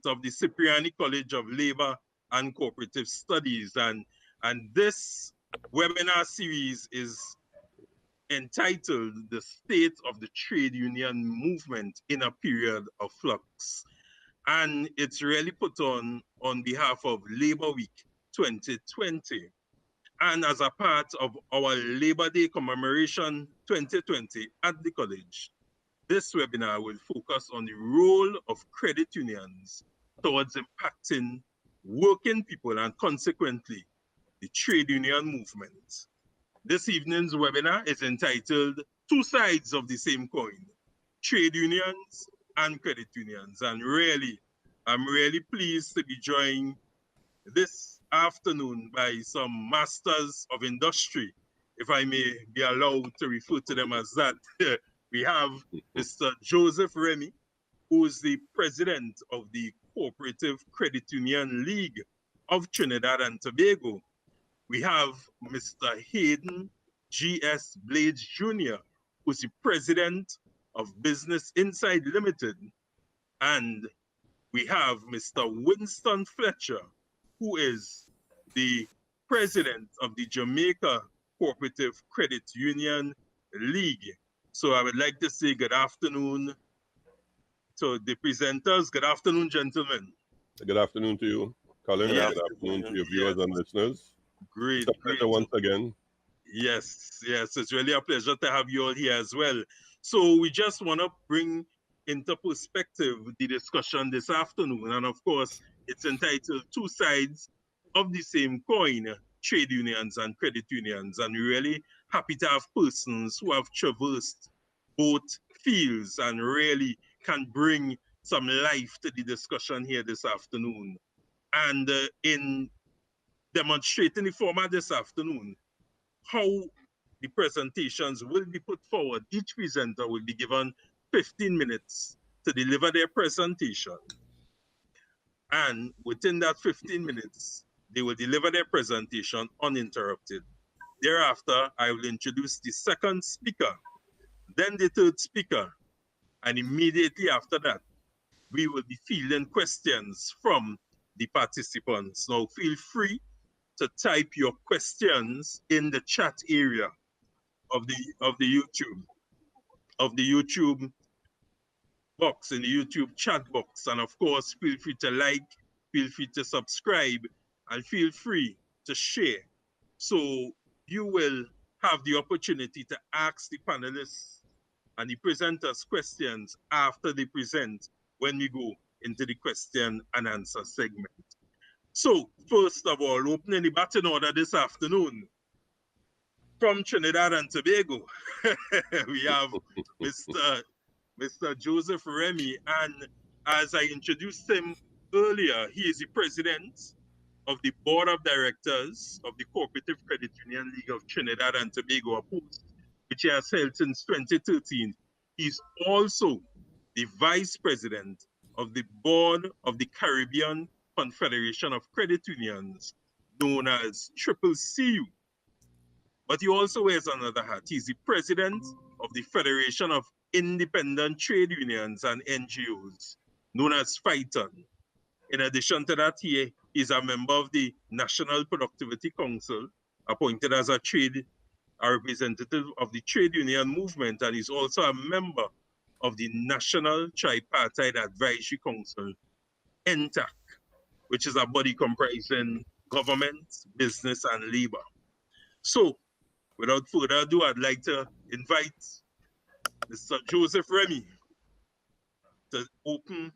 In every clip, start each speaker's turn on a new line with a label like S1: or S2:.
S1: of the Cipriani College of Labor and Cooperative Studies. And this webinar series is entitled The State of the Trade Union Movement in a Period of Flux. And it's really put on behalf of Labor Week 2020. And as a part of our Labor Day commemoration 2020 at the college, this webinar will focus on the role of credit unions towards impacting working people and consequently the trade union movement. This evening's webinar is entitled Two Sides of the Same Coin, Trade Unions and Credit Unions. And really, I'm really pleased to be joined this afternoon by some masters of industry, if I may be allowed to refer to them as that. We have Mr. Joseph Remy, who is the president of the Cooperative Credit Union League of Trinidad and Tobago. We have Mr. Hayden G.S. Blades Jr., who is the president of Business Inside Limited. And we have Mr. Winston Fletcher, who is the president of the Jamaica Cooperative Credit Union League. So I would like to say good afternoon to the presenters. Good afternoon, gentlemen.
S2: Good afternoon to you, Colin. Good afternoon to your viewers and listeners.
S1: Great.
S2: It's a pleasure once again.
S1: Yes, it's really a pleasure to have you all here as well. So we just want to bring into perspective the discussion this afternoon. And of course, it's entitled Two Sides of the Same Coin, Trade Unions and Credit Unions. And we're really happy to have persons who have traversed both fields and really can bring some life to the discussion here this afternoon. And in demonstrating the format this afternoon, how the presentations will be put forward. Each presenter will be given 15 minutes to deliver their presentation. And within that 15 minutes, they will deliver their presentation uninterrupted. Thereafter, I will introduce the second speaker, then the third speaker, and immediately after that, we will be fielding questions from the participants. Now, feel free to type your questions in the chat area of the YouTube box, in the YouTube chat box. And of course, feel free to like, feel free to subscribe, and feel free to share. So you will have the opportunity to ask the panelists and the presenters questions after they present when we go into the question and answer segment. So first of all, opening the batting order this afternoon, from Trinidad and Tobago, we have Mr. Joseph Remy. And as I introduced him earlier, he is the president of the Board of Directors of the Cooperative Credit Union League of Trinidad and Tobago, a post which he has held since 2013. He's also the vice president of the Board of the Caribbean Confederation of Credit Unions, known as CCLCS. But he also wears another hat. He's the president of the Federation of Independent Trade Unions and NGOs, known as FITON. In addition to that, he is a member of the National Productivity Council, appointed as a representative of the trade union movement, and he's also a member of the National Tripartite Advisory Council, NTAC, which is a body comprising government, business, and labor. So, without further ado, I'd like to invite Mr. Joseph Remy to open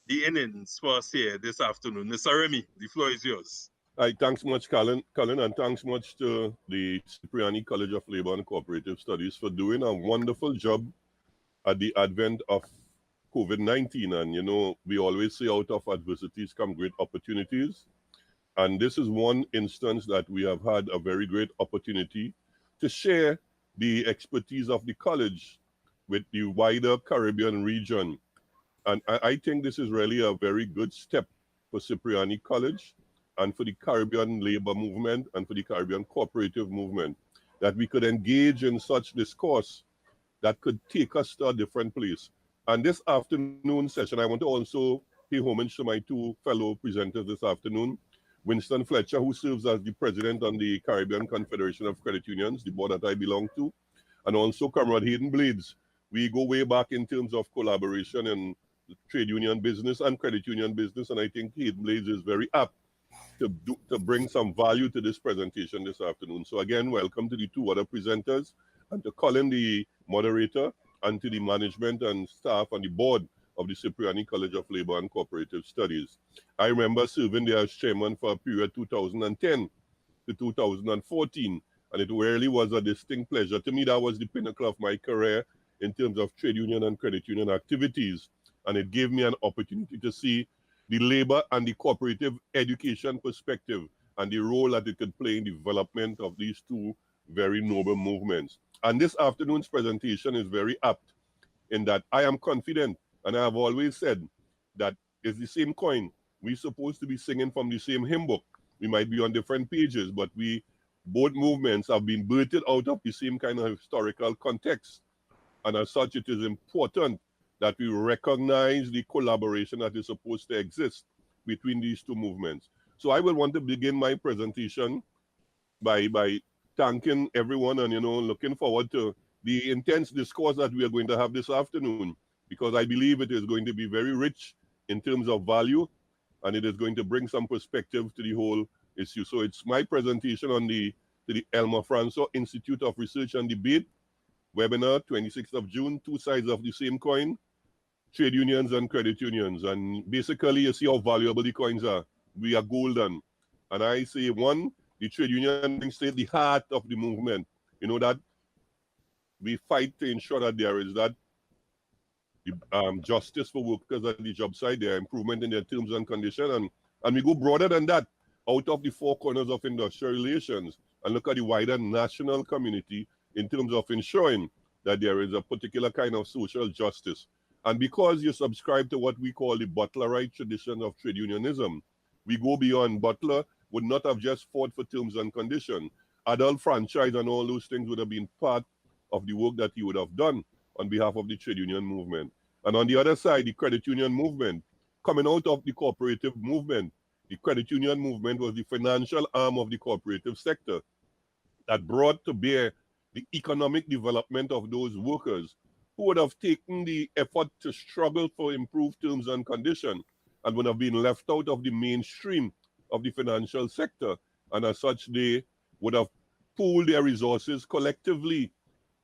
S1: the innings for us here this afternoon. Mr. Remy, the floor is yours.
S2: Thanks much, Colin, and thanks much to the Cipriani College of Labor and Cooperative Studies for doing a wonderful job at the advent of COVID-19. And, you know, we always say out of adversities come great opportunities. And this is one instance that we have had a very great opportunity to share the expertise of the college with the wider Caribbean region. And I think this is really a very good step for Cipriani College and for the Caribbean labor movement and for the Caribbean cooperative movement, that we could engage in such discourse that could take us to a different place. And this afternoon session, I want to also pay homage to my two fellow presenters this afternoon, Winston Fletcher, who serves as the president on the Caribbean Confederation of Credit Unions, the board that I belong to, and also Comrade Hayden Blades. We go way back in terms of collaboration in trade union business and credit union business, and I think Hayden Blades is very apt to bring some value to this presentation this afternoon. So again, welcome to the two other presenters, and to Colin, the moderator, and to the management and staff and the board of the Cipriani College of Labor and Cooperative Studies. I remember serving there as chairman for a period 2010 to 2014, and it really was a distinct pleasure. To me, that was the pinnacle of my career in terms of trade union and credit union activities, and it gave me an opportunity to see the labor and the cooperative education perspective and the role that it could play in the development of these two very noble movements. And this afternoon's presentation is very apt in that I am confident, and I have always said that it's the same coin. We're supposed to be singing from the same hymn book. We might be on different pages, but both movements have been birthed out of the same kind of historical context. And as such, it is important that we recognize the collaboration that is supposed to exist between these two movements. So I will want to begin my presentation by thanking everyone and, looking forward to the intense discourse that we are going to have this afternoon, because I believe it is going to be very rich in terms of value, and it is going to bring some perspective to the whole issue. So it's my presentation on the Elmer Francois Institute of Research and Debate webinar, 26th of June, two sides of the same coin, trade unions and credit unions. And basically, you see how valuable the coins are. We are golden. And I say, one, the trade union brings to the heart of the movement. That we fight to ensure that there is that justice for workers at the job site, there are improvement in their terms and conditions. And we go broader than that, out of the four corners of industrial relations, and look at the wider national community in terms of ensuring that there is a particular kind of social justice. And because you subscribe to what we call the Butlerite tradition of trade unionism, we go beyond. Butler would not have just fought for terms and conditions. Adult franchise and all those things would have been part of the work that he would have done on behalf of the trade union movement. And on the other side, the credit union movement, coming out of the cooperative movement, the credit union movement was the financial arm of the cooperative sector that brought to bear the economic development of those workers who would have taken the effort to struggle for improved terms and conditions and would have been left out of the mainstream of the financial sector. And as such, they would have pooled their resources collectively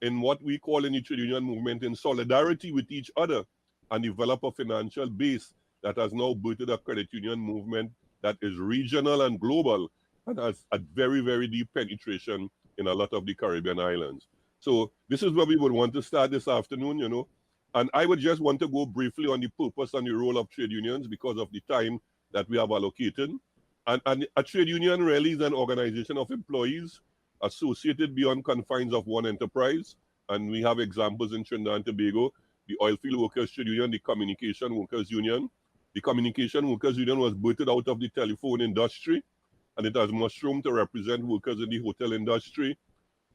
S2: in what we call in the trade union movement in solidarity with each other, and develop a financial base that has now birthed a credit union movement that is regional and global and has a very, very deep penetration in a lot of the Caribbean islands. So this is where we would want to start this afternoon, and I would just want to go briefly on the purpose and the role of trade unions because of the time that we have allocated. And a trade union really is an organization of employees associated beyond confines of one enterprise. And we have examples in Trinidad and Tobago, the Oilfield Workers Trade Union, the Communication Workers Union. The Communication Workers Union was birthed out of the telephone industry, and it has mushroomed to represent workers in the hotel industry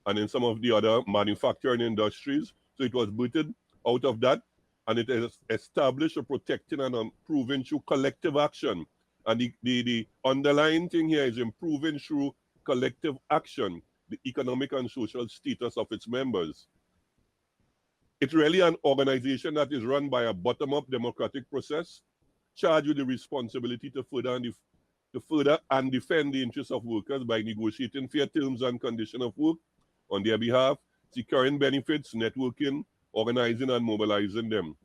S2: and in some of the other manufacturing industries. So it was birthed out of that, and it has established a protecting and improving through collective action. And the underlying thing here is improving through collective action the economic and social status of its members. It's really an organization that is run by a bottom-up democratic process, charged with the responsibility to further and defend the interests of workers by negotiating fair terms and conditions of work on their behalf, securing benefits, networking, organizing and mobilizing them.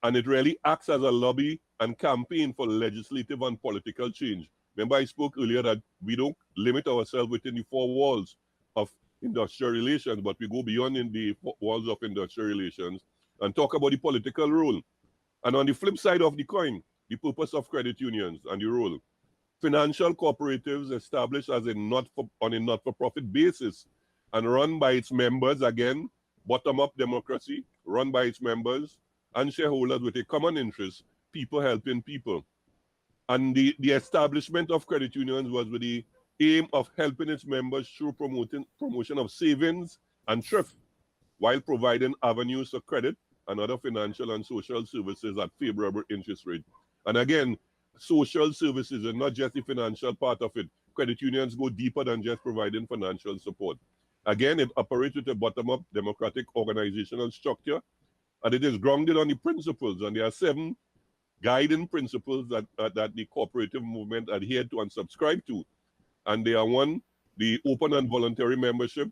S2: And it really acts as a lobby and campaign for legislative and political change. Remember, I spoke earlier that we don't limit ourselves within the four walls of industrial relations, but we go beyond in the walls of industrial relations and talk about the political role. And on the flip side of the coin, the purpose of credit unions and the role. Financial cooperatives established as on a not-for-profit basis and run by its members, again, bottom-up democracy, run by its members and shareholders with a common interest, people helping people. And the establishment of credit unions was with the aim of helping its members through promotion of savings and thrift, while providing avenues for credit and other financial and social services at favorable interest rates. And again, social services and not just the financial part of it. Credit unions go deeper than just providing financial support. Again, it operates with a bottom-up democratic organizational structure, and it is grounded on the principles. And there are 7 guiding principles that the cooperative movement adhered to and subscribed to. And they are: 1, the open and voluntary membership,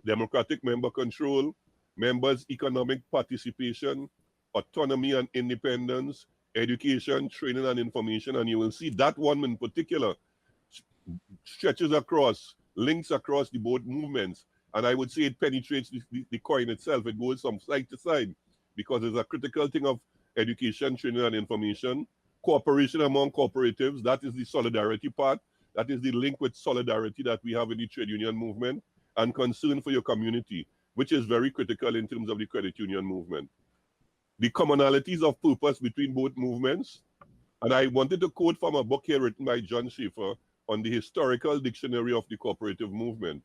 S2: democratic member control, members' economic participation, autonomy and independence, education, training and information. And you will see that one in particular stretches across, links across the both movements. And I would say it penetrates the coin itself. It goes from side to side because it's a critical thing of education, training and information. Cooperation among cooperatives, that is the solidarity part. That is the link with solidarity that we have in the trade union movement. And concern for your community, which is very critical in terms of the credit union movement. The commonalities of purpose between both movements. And I wanted to quote from a book here written by John Schaefer on the historical dictionary of the cooperative movement.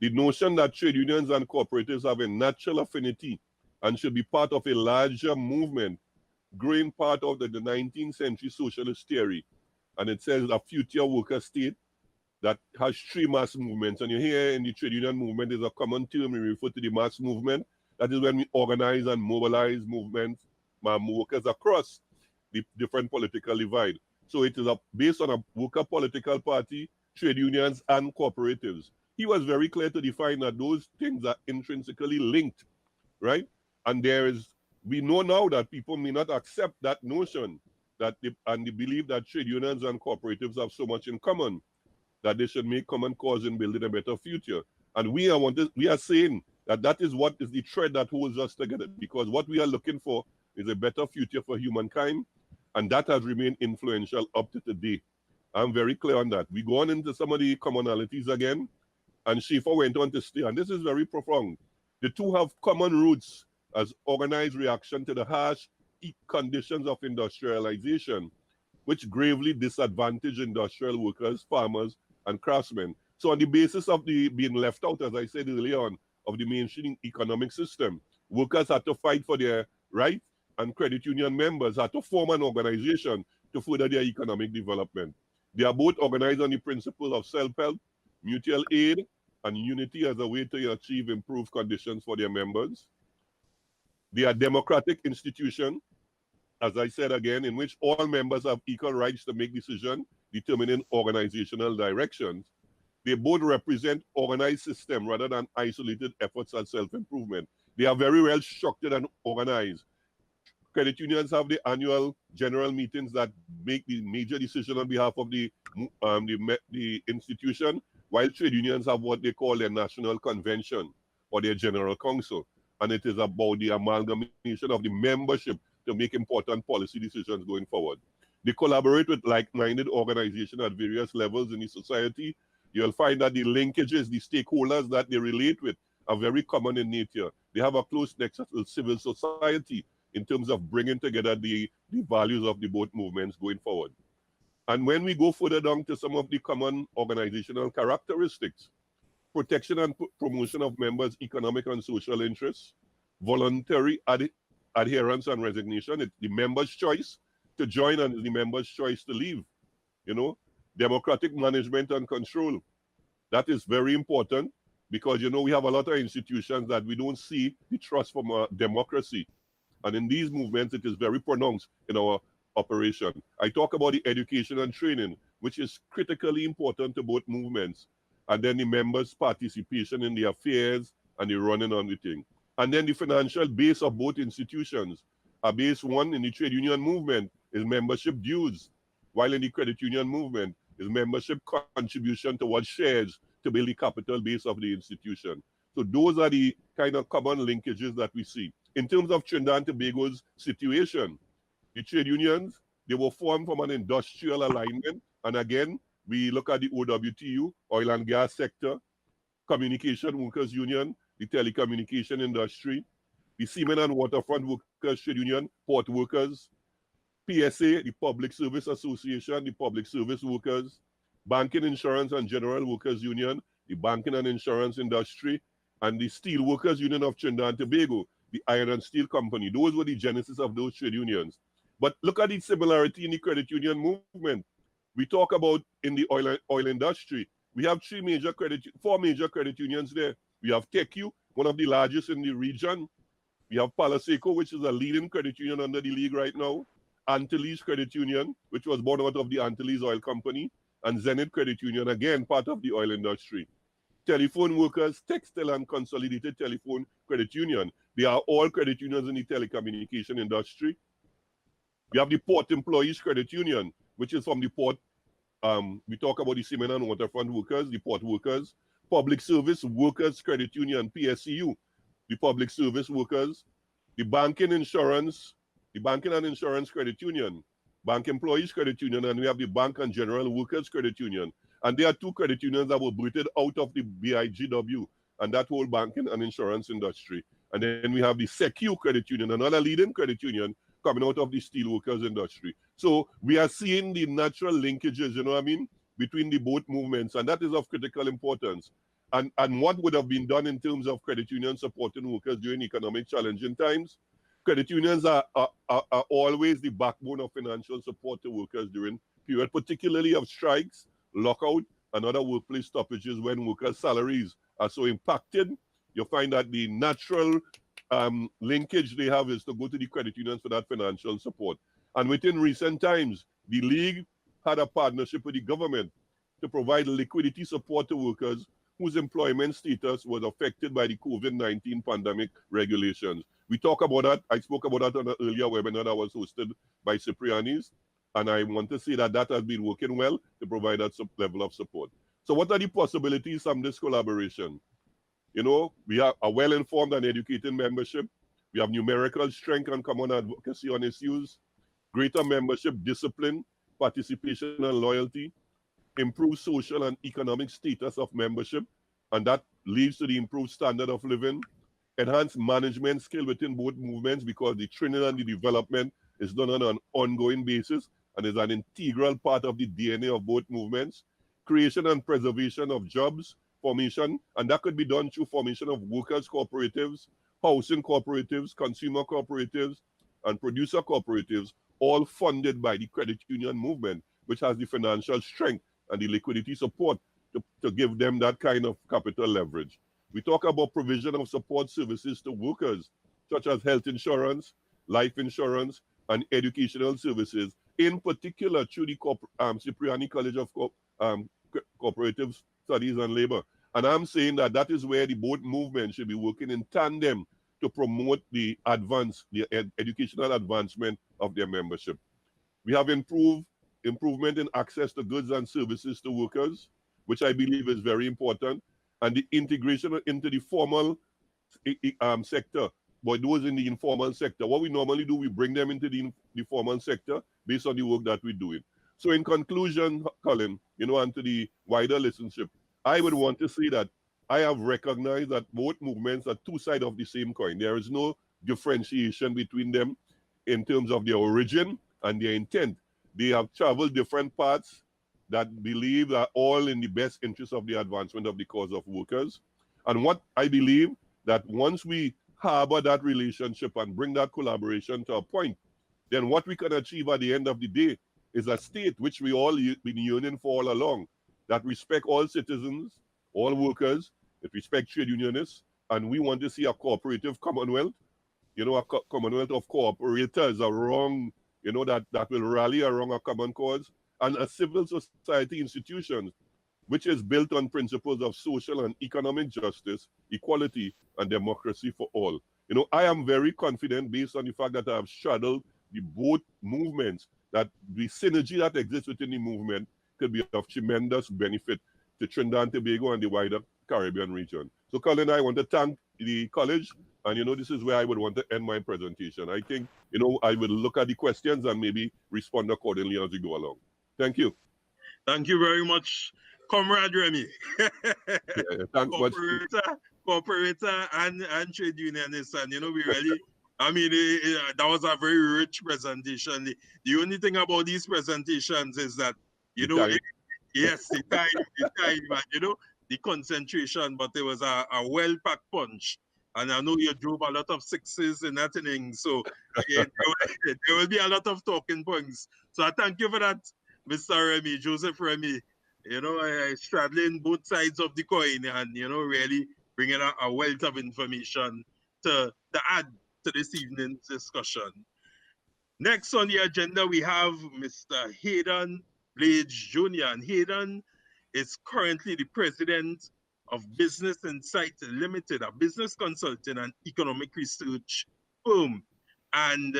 S2: The notion that trade unions and cooperatives have a natural affinity and should be part of a larger movement, growing part of the 19th century socialist theory. And it says a future worker state that has 3 mass movements. And you hear in the trade union movement is a common term, we refer to the mass movement. That is when we organize and mobilize movements, workers across the different political divide. So it is based on a worker political party, trade unions, and cooperatives. He was very clear to define that those things are intrinsically linked, right? And we know now that people may not accept that notion, and they believe that trade unions and cooperatives have so much in common that they should make common cause in building a better future. And we are saying that is what is the thread that holds us together, because what we are looking for is a better future for humankind, and that has remained influential up to today. I'm very clear on that. We go on into some of the commonalities again, and Schaefer went on to say, and this is very profound, the two have common roots as organized reaction to the harsh conditions of industrialization, which gravely disadvantage industrial workers, farmers, and craftsmen. So on the basis of being left out, as I said earlier on, of the mainstream economic system, workers had to fight for their rights, and credit union members had to form an organization to further their economic development. They are both organized on the principle of self-help, mutual aid, and unity as a way to achieve improved conditions for their members. They are democratic institutions, as I said again, in which all members have equal rights to make decisions determining organizational directions. They both represent organized system rather than isolated efforts at self-improvement. They are very well structured and organized. Credit unions have the annual general meetings that make the major decision on behalf of the institution, while trade unions have what they call their national convention or their general council. And it is about the amalgamation of the membership to make important policy decisions going forward. They collaborate with like-minded organizations at various levels in the society. You'll find that the linkages, the stakeholders that they relate with are very common in nature. They have a close nexus with civil society in terms of bringing together the values of the both movements going forward. And when we go further down to some of the common organizational characteristics, protection and promotion of members' economic and social interests, voluntary adherence and resignation, it's the member's choice to join and the member's choice to leave, democratic management and control. That is very important because, we have a lot of institutions that we don't see the trust from a democracy. And in these movements, it is very pronounced in our operation. I talk about the education and training, which is critically important to both movements. And then the members' participation in the affairs and the running on the thing. And then the financial base of both institutions. A base one in the trade union movement is membership dues, while in the credit union movement is membership contribution towards shares to build the capital base of the institution. So those are the kind of common linkages that we see. In terms of Trinidad and Tobago's situation, the trade unions, they were formed from an industrial alignment. And again, we look at the OWTU, oil and gas sector, communication workers union, the telecommunication industry, the seamen and waterfront workers trade union, port workers, PSA, the Public Service Association, the public service workers, banking, insurance, and general workers union, the banking and insurance industry, and the steel workers union of Trinidad and Tobago, the iron and steel company. Those were the genesis of those trade unions. But look at the similarity in the credit union movement. We talk about in the oil industry. We have four major credit unions there. We have TechU, one of the largest in the region. We have Palaseco, which is a leading credit union under the league right now. Antilles Credit Union, which was born out of the Antilles Oil Company. And Zenith Credit Union, again, part of the oil industry. Telephone Workers, Textile and Consolidated Telephone Credit Union. They are all credit unions in the telecommunication industry. We have the Port Employees Credit Union, which is from the port. We talk about the cement and waterfront workers, the port workers. Public Service Workers Credit Union, PSCU, the public service workers. The Banking and Insurance Credit Union, Bank Employees Credit Union, and we have the Bank and General Workers Credit Union. And there are two credit unions that were booted out of the BIGW and that whole banking and insurance industry. And then we have the Secu Credit Union, another leading credit union coming out of the steelworkers industry. So we are seeing the natural linkages, you know what I mean, between the both movements, and that is of critical importance. And what would have been done in terms of credit unions supporting workers during economic challenging times? Credit unions are always the backbone of financial support to workers during period, particularly of strikes, lockout, and other workplace stoppages when workers' salaries are so impacted. You find that the natural linkage they have is to go to the credit unions for that financial support. And within recent times, the league had a partnership with the government to provide liquidity support to workers whose employment status was affected by the COVID-19 pandemic regulations. We talk about that. I spoke about that on an earlier webinar that was hosted by Cipriani's, and I want to say that that has been working well to provide that level of support. So what are the possibilities from this collaboration? You know, we have a well-informed and educated membership. We have numerical strength and common advocacy on issues, greater membership discipline, participation and loyalty, improved social and economic status of membership, and that leads to the improved standard of living, enhanced management skill within both movements because the training and the development is done on an ongoing basis and is an integral part of the DNA of both movements, creation and preservation of jobs, formation, and that could be done through formation of workers' cooperatives, housing cooperatives, consumer cooperatives, and producer cooperatives, all funded by the credit union movement, which has the financial strength and the liquidity support to give them that kind of capital leverage. We talk about provision of support services to workers, such as health insurance, life insurance, and educational services, in particular through the Cipriani College of Cooperative Studies and Labor. And I'm saying that that is where the both movements should be working in tandem to promote the educational advancement of their membership. We have improvement in access to goods and services to workers, which I believe is very important, and the integration into the formal sector, but those in the informal sector. What we normally do, we bring them into the formal sector based on the work that we're doing. So in conclusion, Colin, you know, and to the wider listenership, I would want to say that I have recognized that both movements are two sides of the same coin. There is no differentiation between them in terms of their origin and their intent. They have traveled different paths that believe are all in the best interest of the advancement of the cause of workers. And what I believe that once we harbor that relationship and bring that collaboration to a point, then what we can achieve at the end of the day is a state which we all been yearning for all along, that respect all citizens, all workers, that respect trade unionists, and we want to see a cooperative commonwealth, you know, a commonwealth of cooperators around, you know, that will rally around a common cause, and a civil society institution which is built on principles of social and economic justice, equality, and democracy for all. You know, I am very confident based on the fact that I have straddled the both movements, that the synergy that exists within the movement could be of tremendous benefit to Trinidad and Tobago and the wider Caribbean region. So, Colin, I want to thank the college, and, you know, this is where I would want to end my presentation. I think, you know, I will look at the questions and maybe respond accordingly as we go along. Thank you.
S1: Thank you very much, Comrade Remy. Cooperator and trade unionist. And, you know, we really, I mean, that was a very rich presentation. The only thing about these presentations is that, you know, yes, the time, and, you know, the concentration, but there was a well-packed punch And I know you drove a lot of sixes in that inning, so there will be a lot of talking points. So I thank you for that, Mr. Remy, Joseph Remy. Straddling both sides of the coin and, really bringing a wealth of information to add to this evening's discussion. Next on the agenda, we have Mr. Hayden Blades Jr. And Hayden is currently the president of Business Insight Limited, a business consulting and economic research firm. And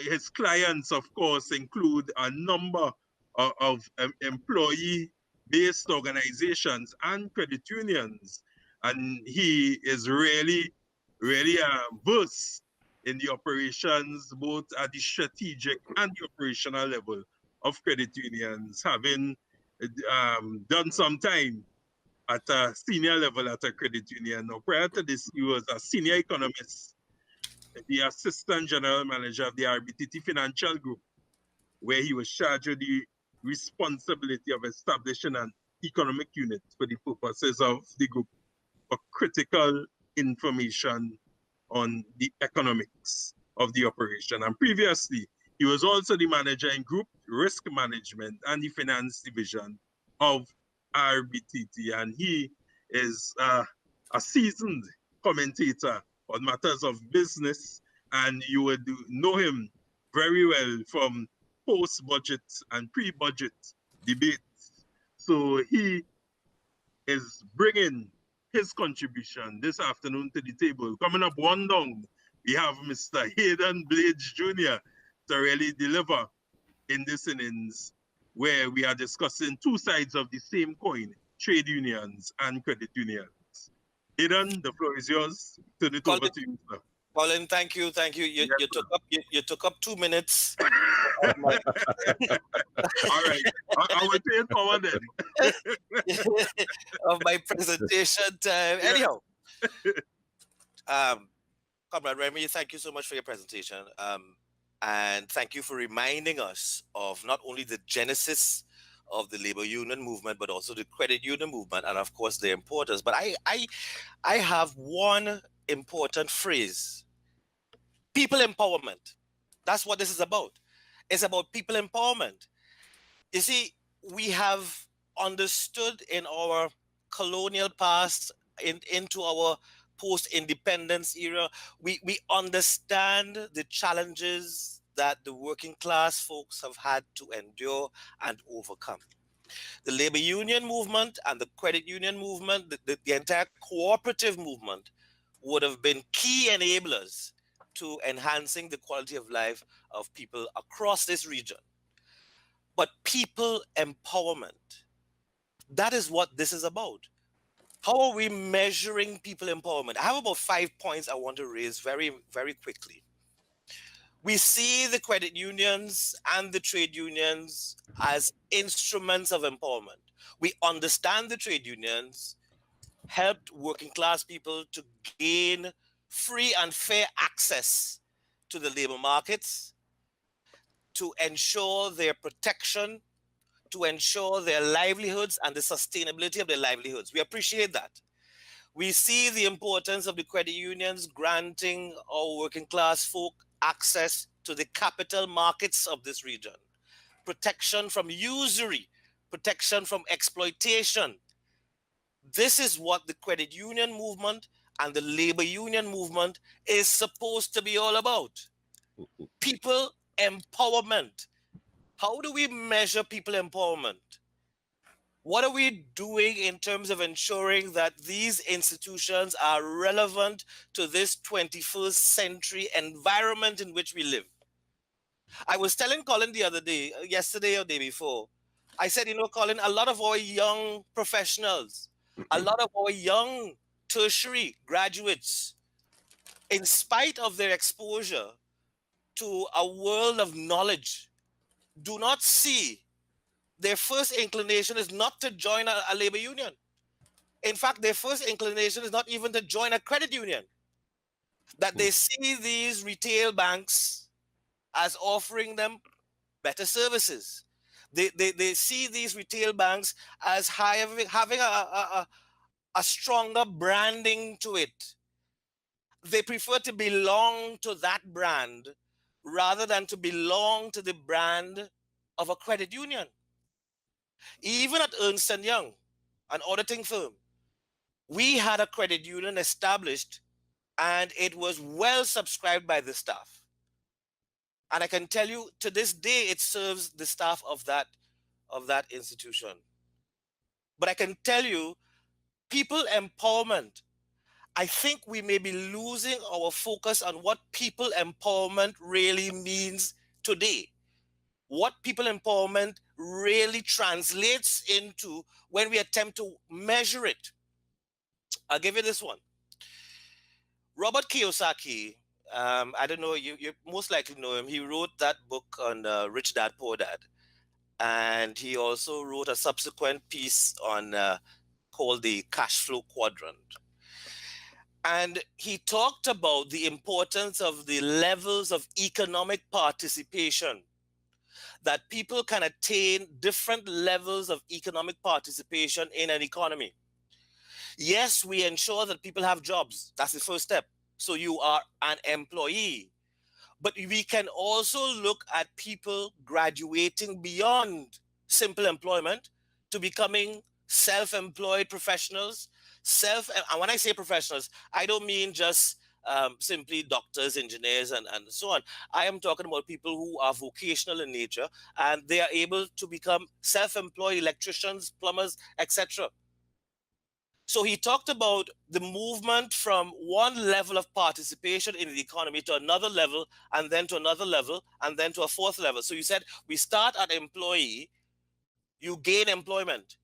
S1: his clients, of course, include a number of employee-based organizations and credit unions. And he is really, really versed in the operations, both at the strategic and the operational level of credit unions, having done some time at a senior level at a credit union. Now, prior to this, he was a senior economist, the assistant general manager of the RBTT Financial Group, where he was charged with the responsibility of establishing an economic unit for the purposes of the group for critical information on the economics of the operation. And previously, he was also the manager in group risk management and the finance division of RBTT. And he is a seasoned commentator on matters of business, and you would know him very well from post-budget and pre-budget debates. So he is bringing his contribution this afternoon to the table. Coming up one down, we have Mr. Hayden Blades Jr. to really deliver in this innings, where we are discussing two sides of the same coin, trade unions and credit unions. Hayden, the floor is yours. Turn it over to you, sir.
S3: Colin, thank you. You took up 2 minutes.
S1: All right, I will pay it forward then.
S3: Of my presentation time. Yeah. Anyhow, Comrade Remy, thank you so much for your presentation. And thank you for reminding us of not only the genesis of the labor union movement, but also the credit union movement, and of course their importance. But I have one important phrase: people empowerment. That's what this is about. It's about people empowerment. You see, we have understood in our colonial past, into our post-independence era, we understand the challenges that the working class folks have had to endure and overcome. The labor union movement and the credit union movement, the entire cooperative movement would have been key enablers to enhancing the quality of life of people across this region. But people empowerment, that is what this is about. How are we measuring people empowerment? I have about 5 points I want to raise very, very quickly. We see the credit unions and the trade unions as instruments of empowerment. We understand the trade unions helped working class people to gain free and fair access to the labor markets, to ensure their protection, to ensure their livelihoods and the sustainability of their livelihoods. We appreciate that. We see the importance of the credit unions granting our working class folk access to the capital markets of this region, protection from usury, protection from exploitation. This is what the credit union movement and the labor union movement is supposed to be all about. People empowerment. How do we measure people empowerment? What are we doing in terms of ensuring that these institutions are relevant to this 21st century environment in which we live? I was telling Colin the other day, yesterday or day before, I said, Colin, a lot of our young professionals, a lot of our young tertiary graduates, in spite of their exposure to a world of knowledge, do not see, their first inclination is not to join a labor union. In fact, their first inclination is not even to join a credit union. That they see these retail banks as offering them better services. They see these retail banks as having a stronger branding to it. they prefer to belong to that brand rather than to belong to the brand of a credit union. Even at Ernst & Young, an auditing firm, we had a credit union established and it was well subscribed by the staff. And I can tell you, to this day, it serves the staff of that institution. But I can tell you, people empowerment, I think we may be losing our focus on what people empowerment really means today. What people empowerment really translates into when we attempt to measure it. I'll give you this one. Robert Kiyosaki, I don't know, you most likely know him. He wrote that book on Rich Dad, Poor Dad. And he also wrote a subsequent piece on called the Cash Flow Quadrant. And he talked about the importance of the levels of economic participation, that people can attain different levels of economic participation in an economy. Yes, we ensure that people have jobs. That's the first step. So you are an employee. But we can also look at people graduating beyond simple employment to becoming self-employed professionals. And when I say professionals, I don't mean just simply doctors, engineers, and so on. I am talking about people who are vocational in nature and they are able to become self-employed electricians, plumbers, etc. So he talked about the movement from one level of participation in the economy to another level, and then to another level, and then to a fourth level. So you said we start at employee, you gain employment.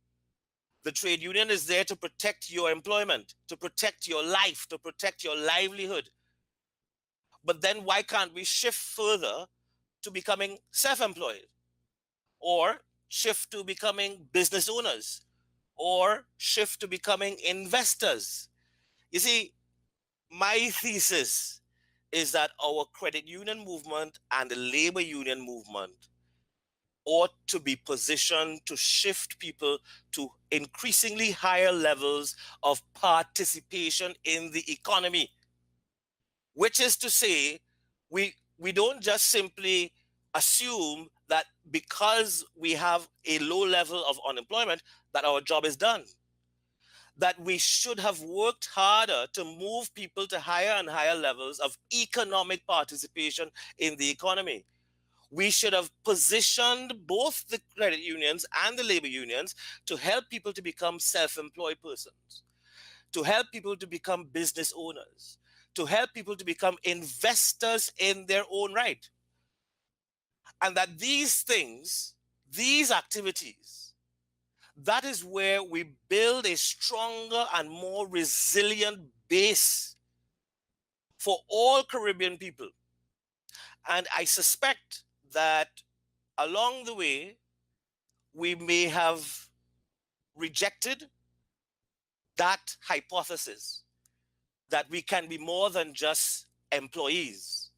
S3: The trade union is there to protect your employment, to protect your life, to protect your livelihood. But then why can't we shift further to becoming self-employed, or shift to becoming business owners, or shift to becoming investors? You see, my thesis is that our credit union movement and the labor union movement ought to be positioned to shift people to increasingly higher levels of participation in the economy, which is to say, we don't just simply assume that because we have a low level of unemployment that our job is done. That we should have worked harder to move people to higher and higher levels of economic participation in the economy. We should have positioned both the credit unions and the labor unions to help people to become self-employed persons, to help people to become business owners, to help people to become investors in their own right. And that these things, these activities, that is where we build a stronger and more resilient base for all Caribbean people. And I suspect that along the way, we may have rejected that hypothesis that we can be more than just employees.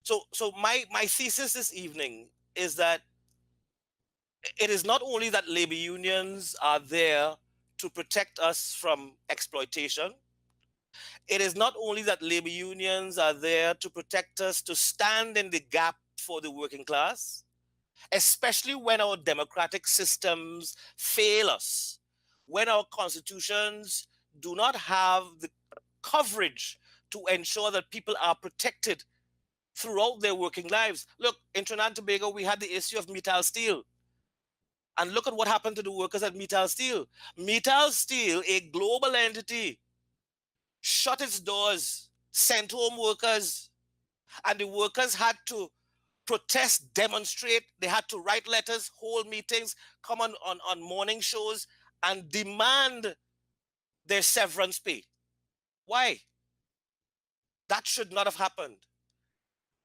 S3: So my thesis this evening is that it is not only that labor unions are there to protect us from exploitation. It is not only that labor unions are there to protect us, to stand in the gap for the working class, especially when our democratic systems fail us, when our constitutions do not have the coverage to ensure that people are protected throughout their working lives. Look, in Trinidad and Tobago, we had the issue of Mittal Steel. And look at what happened to the workers at Mittal Steel. Mittal Steel, a global entity, shut its doors, sent home workers, and the workers had to protest, demonstrate. They had to write letters, hold meetings, come on morning shows, and demand their severance pay. Why? That should not have happened.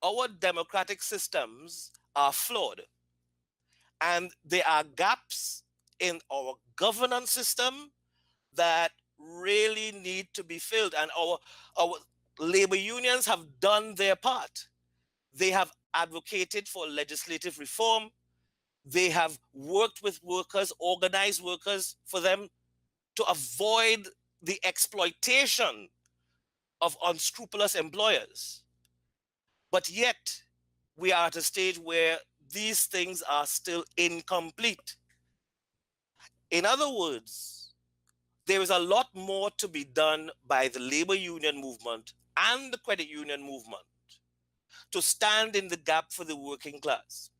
S3: Our democratic systems are flawed, and there are gaps in our governance system that really need to be filled. And our labor unions have done their part. They have advocated for legislative reform. They have worked with workers, organized workers for them to avoid the exploitation of unscrupulous employers. But yet, we are at a stage where these things are still incomplete. In other words, there is a lot more to be done by the labor union movement and the credit union movement to stand in the gap for the working class.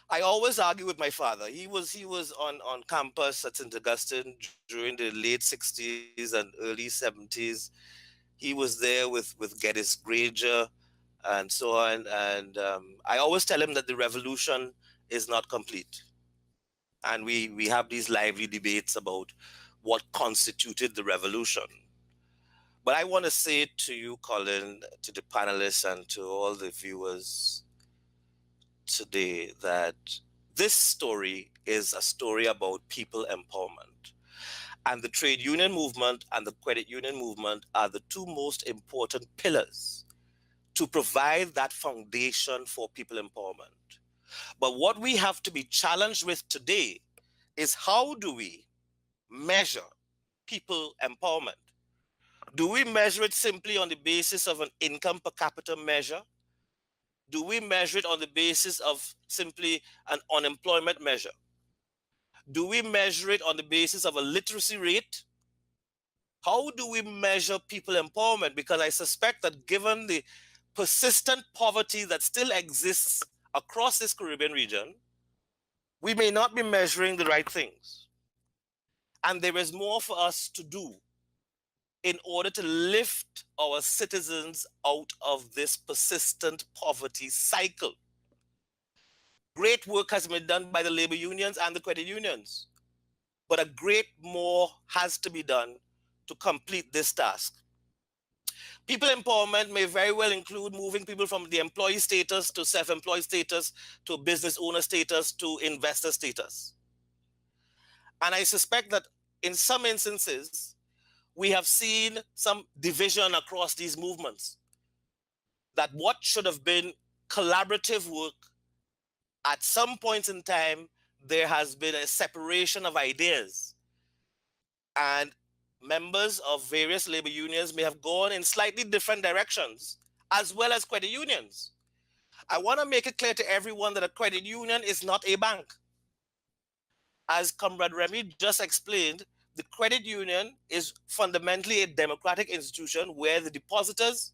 S3: I always argue with my father. He was on campus at St. Augustine during the late 60s and early 70s. He was there with Geddes Granger and so on. And I always tell him that the revolution is not complete. And we have these lively debates about what constituted the revolution. But I want to say to you, Colin, to the panelists and to all the viewers today that this story is a story about people empowerment. And the trade union movement and the credit union movement are the two most important pillars to provide that foundation for people empowerment. But what we have to be challenged with today is how do we measure people empowerment? Do we measure it simply on the basis of an income per capita measure? Do we measure it on the basis of simply an unemployment measure? Do we measure it on the basis of a literacy rate? How do we measure people empowerment? Because I suspect that given the persistent poverty that still exists across this Caribbean region, we may not be measuring the right things. And there is more for us to do in order to lift our citizens out of this persistent poverty cycle. Great work has been done by the labor unions and the credit unions, but a great more has to be done to complete this task. People empowerment may very well include moving people from the employee status to self-employed status to business owner status to investor status. And I suspect that in some instances, we have seen some division across these movements, that what should have been collaborative work, at some points in time, there has been a separation of ideas. And members of various labor unions may have gone in slightly different directions, as well as credit unions. I want to make it clear to everyone that a credit union is not a bank. As Comrade Remy just explained, the credit union is fundamentally a democratic institution where the depositors,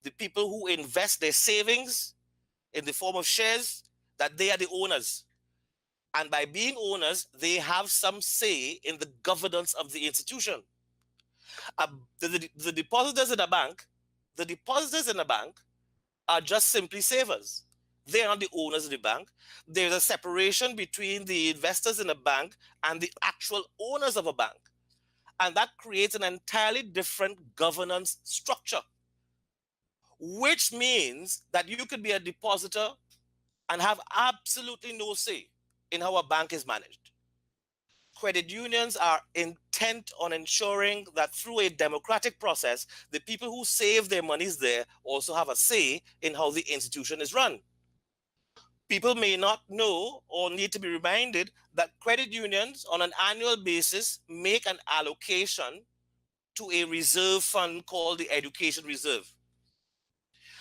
S3: the people who invest their savings in the form of shares, that they are the owners. And by being owners, they have some say in the governance of the institution. The depositors in a bank, the depositors in a bank are just simply savers. They are not the owners of the bank. There's a separation between the investors in a bank and the actual owners of a bank. And that creates an entirely different governance structure, which means that you could be a depositor and have absolutely no say in how a bank is managed. Credit unions are intent on ensuring that through a democratic process, the people who save their monies there also have a say in how the institution is run. People may not know or need to be reminded that credit unions on an annual basis make an allocation to a reserve fund called the Education Reserve.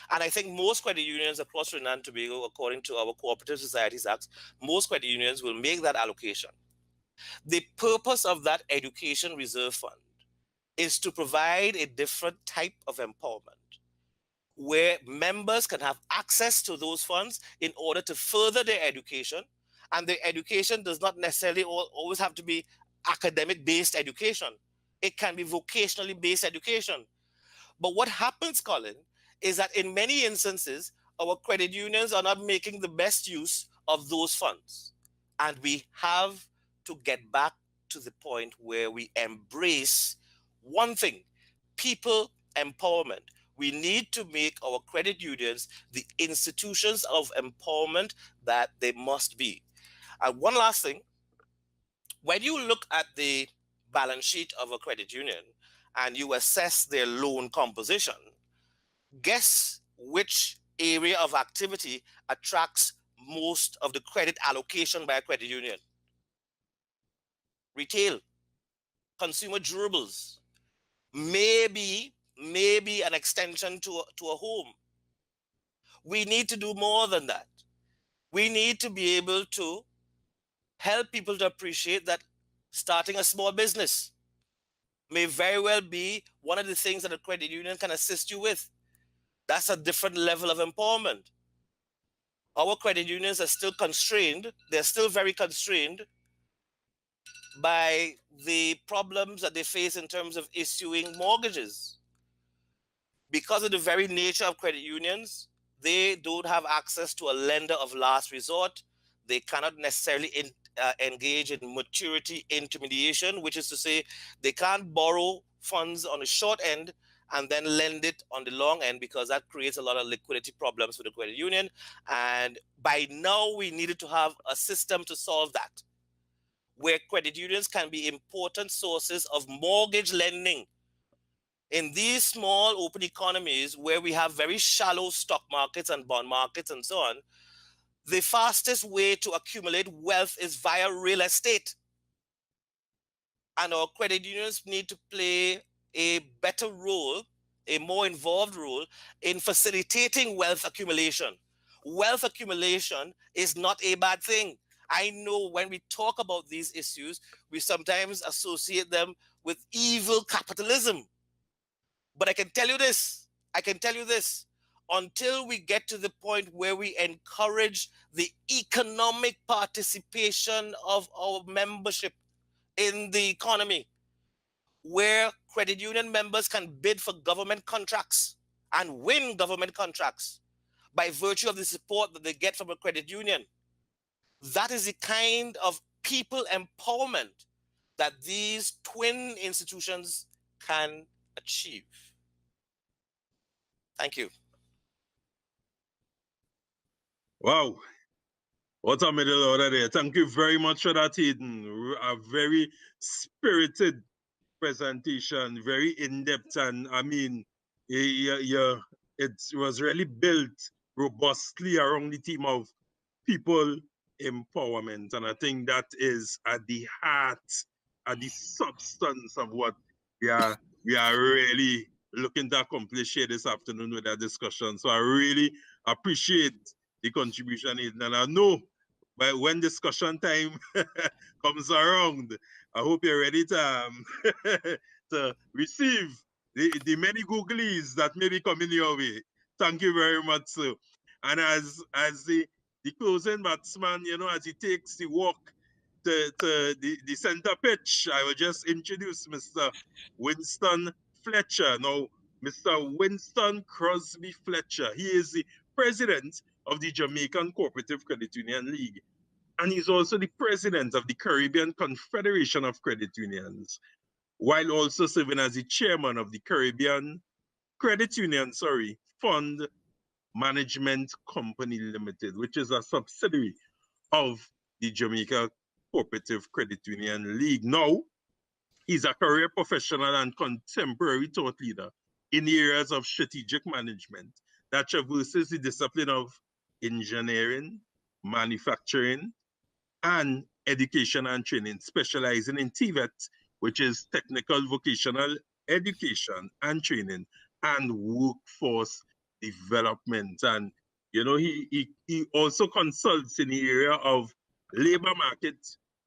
S3: And I think most credit unions across Trinidad and Tobago, according to our Cooperative Societies Act, most credit unions will make that allocation. The purpose of that Education Reserve Fund is to provide a different type of empowerment where members can have access to those funds in order to further their education. And their education does not necessarily always have to be academic-based education. It can be vocationally based education. But what happens, Colin, is that in many instances, our credit unions are not making the best use of those funds. And we have to get back to the point where we embrace one thing, people empowerment. We need to make our credit unions the institutions of empowerment that they must be. And one last thing, when you look at the balance sheet of a credit union and you assess their loan composition, guess which area of activity attracts most of the credit allocation by a credit union? Retail, consumer durables, maybe maybe an extension to a home. We need to do more than that. We need to be able to help people to appreciate that starting a small business may very well be one of the things that a credit union can assist you with. That's a different level of empowerment. Our credit unions are still constrained. They're still very constrained by the problems that they face in terms of issuing mortgages. Because of the very nature of credit unions, they don't have access to a lender of last resort. They cannot necessarily engage in maturity intermediation, which is to say they can't borrow funds on the short end and then lend it on the long end, because that creates a lot of liquidity problems for the credit union. And by now, we needed to have a system to solve that, where credit unions can be important sources of mortgage lending. In these small open economies where we have very shallow stock markets and bond markets and so on, the fastest way to accumulate wealth is via real estate. And our credit unions need to play a better role, a more involved role in facilitating wealth accumulation. Wealth accumulation is not a bad thing. I know when we talk about these issues, we sometimes associate them with evil capitalism. But I can tell you this, until we get to the point where we encourage the economic participation of our membership in the economy, where credit union members can bid for government contracts and win government contracts by virtue of the support that they get from a credit union, that is the kind of people empowerment that these twin institutions can achieve. Thank you.
S1: Wow. What a middle order there. Thank you very much for that, Hayden. A very spirited presentation, very in-depth, and I mean, it was really built robustly around the theme of people empowerment. And I think that is at the heart, at the substance of what we are really looking to accomplish here this afternoon with our discussion. So I really appreciate the contribution, Hayden. And I know when discussion time comes around, I hope you're ready to to receive the many googlies that may be coming your way. Thank you very much, sir. And as the closing batsman, you know, as he takes the walk to the center pitch, I will just introduce Mr. Winston Fletcher. Now, Mr. Winston Crosby Fletcher, he is the president of the Jamaican Cooperative Credit Union League. And he's also the president of the Caribbean Confederation of Credit Unions, while also serving as the chairman of the Caribbean Credit Union, Fund Management Company Limited, which is a subsidiary of the Jamaica Cooperative Credit Union League. Now, he's a career professional and contemporary thought leader in the areas of strategic management that traverses the discipline of engineering, manufacturing, and education and training, specializing in TVET, which is technical vocational education and training, and workforce development. And you know, he also consults in the area of labor market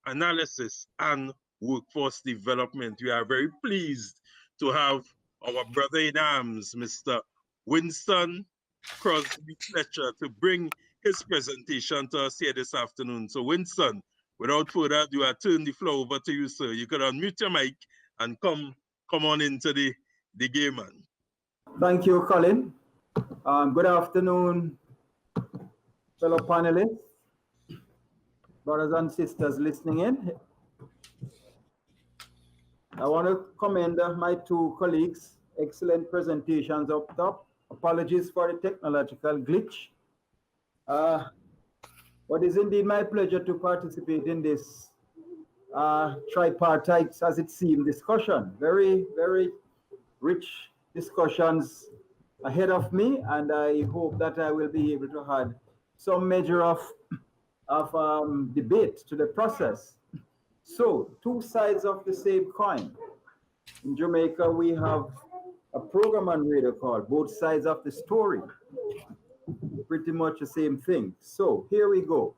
S1: analysis and workforce development. We are very pleased to have our brother in arms, Mr. Winston Crosby Fletcher, to bring his presentation to us here this afternoon. So Winston, without further ado, I turn the floor over to you, sir. You could unmute your mic and come on into the game, man.
S4: Thank you, Colin. Good afternoon, fellow panelists, brothers and sisters listening in. I want to commend my two colleagues. Excellent presentations up top. Apologies for the technological glitch. But it's indeed my pleasure to participate in this tripartite, as it seemed, discussion. Very, very rich discussions ahead of me, and I hope that I will be able to add some measure of debate to the process. So, two sides of the same coin. In Jamaica, we have a program on radio called Both Sides of the Story. Pretty much the same thing. So here we go.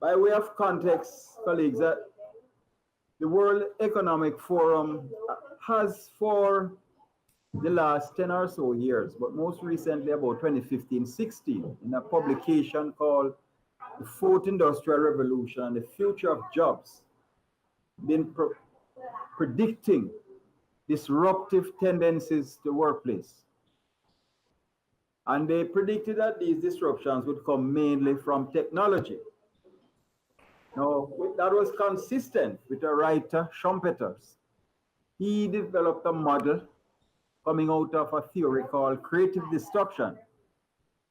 S4: By way of context, colleagues, the World Economic Forum has for the last 10 or so years, but most recently about 2015-16, in a publication called The Fourth Industrial Revolution and the Future of Jobs, been predicting disruptive tendencies to the workplace. And they predicted that these disruptions would come mainly from technology. Now, that was consistent with a writer, Schumpeter's. He developed a model coming out of a theory called creative destruction,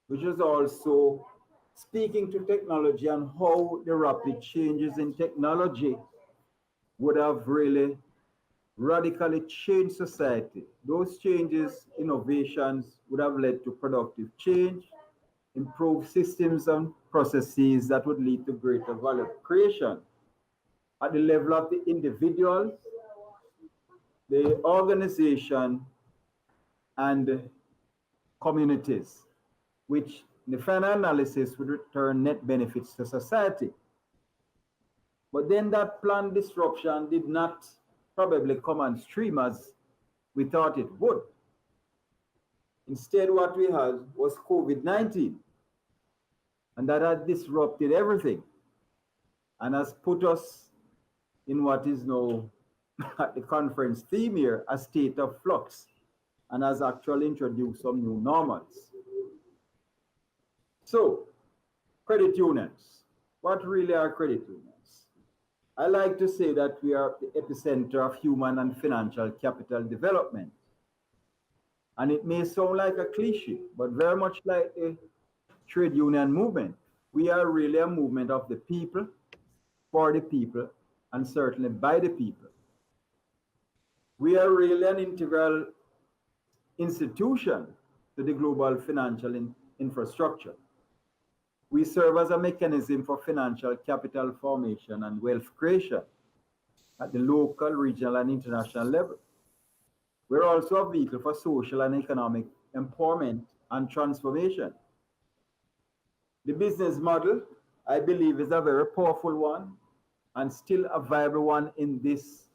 S4: which is also speaking to technology and how the rapid changes in technology would have really radically changed society. Those changes, innovations, would have led to productive change, improved systems and processes that would lead to greater value creation at the level of the individuals, the organization, and communities, which in the final analysis would return net benefits to society. But then that planned disruption did not probably come on stream as we thought it would. Instead, what we had was COVID-19, and that had disrupted everything and has put us in what is now at the conference theme here, a state of flux, and has actually introduced some new normals. So, credit unions. What really are credit unions? I like to say that we are the epicenter of human and financial capital development. And it may sound like a cliche, but very much like a trade union movement. We are really a movement of the people, for the people, and certainly by the people. We are really an integral institution to the global financial infrastructure. We serve as a mechanism for financial capital formation and wealth creation at the local, regional, and international level. We're also a vehicle for social and economic empowerment and transformation. The business model, I believe, is a very powerful one and still a viable one in this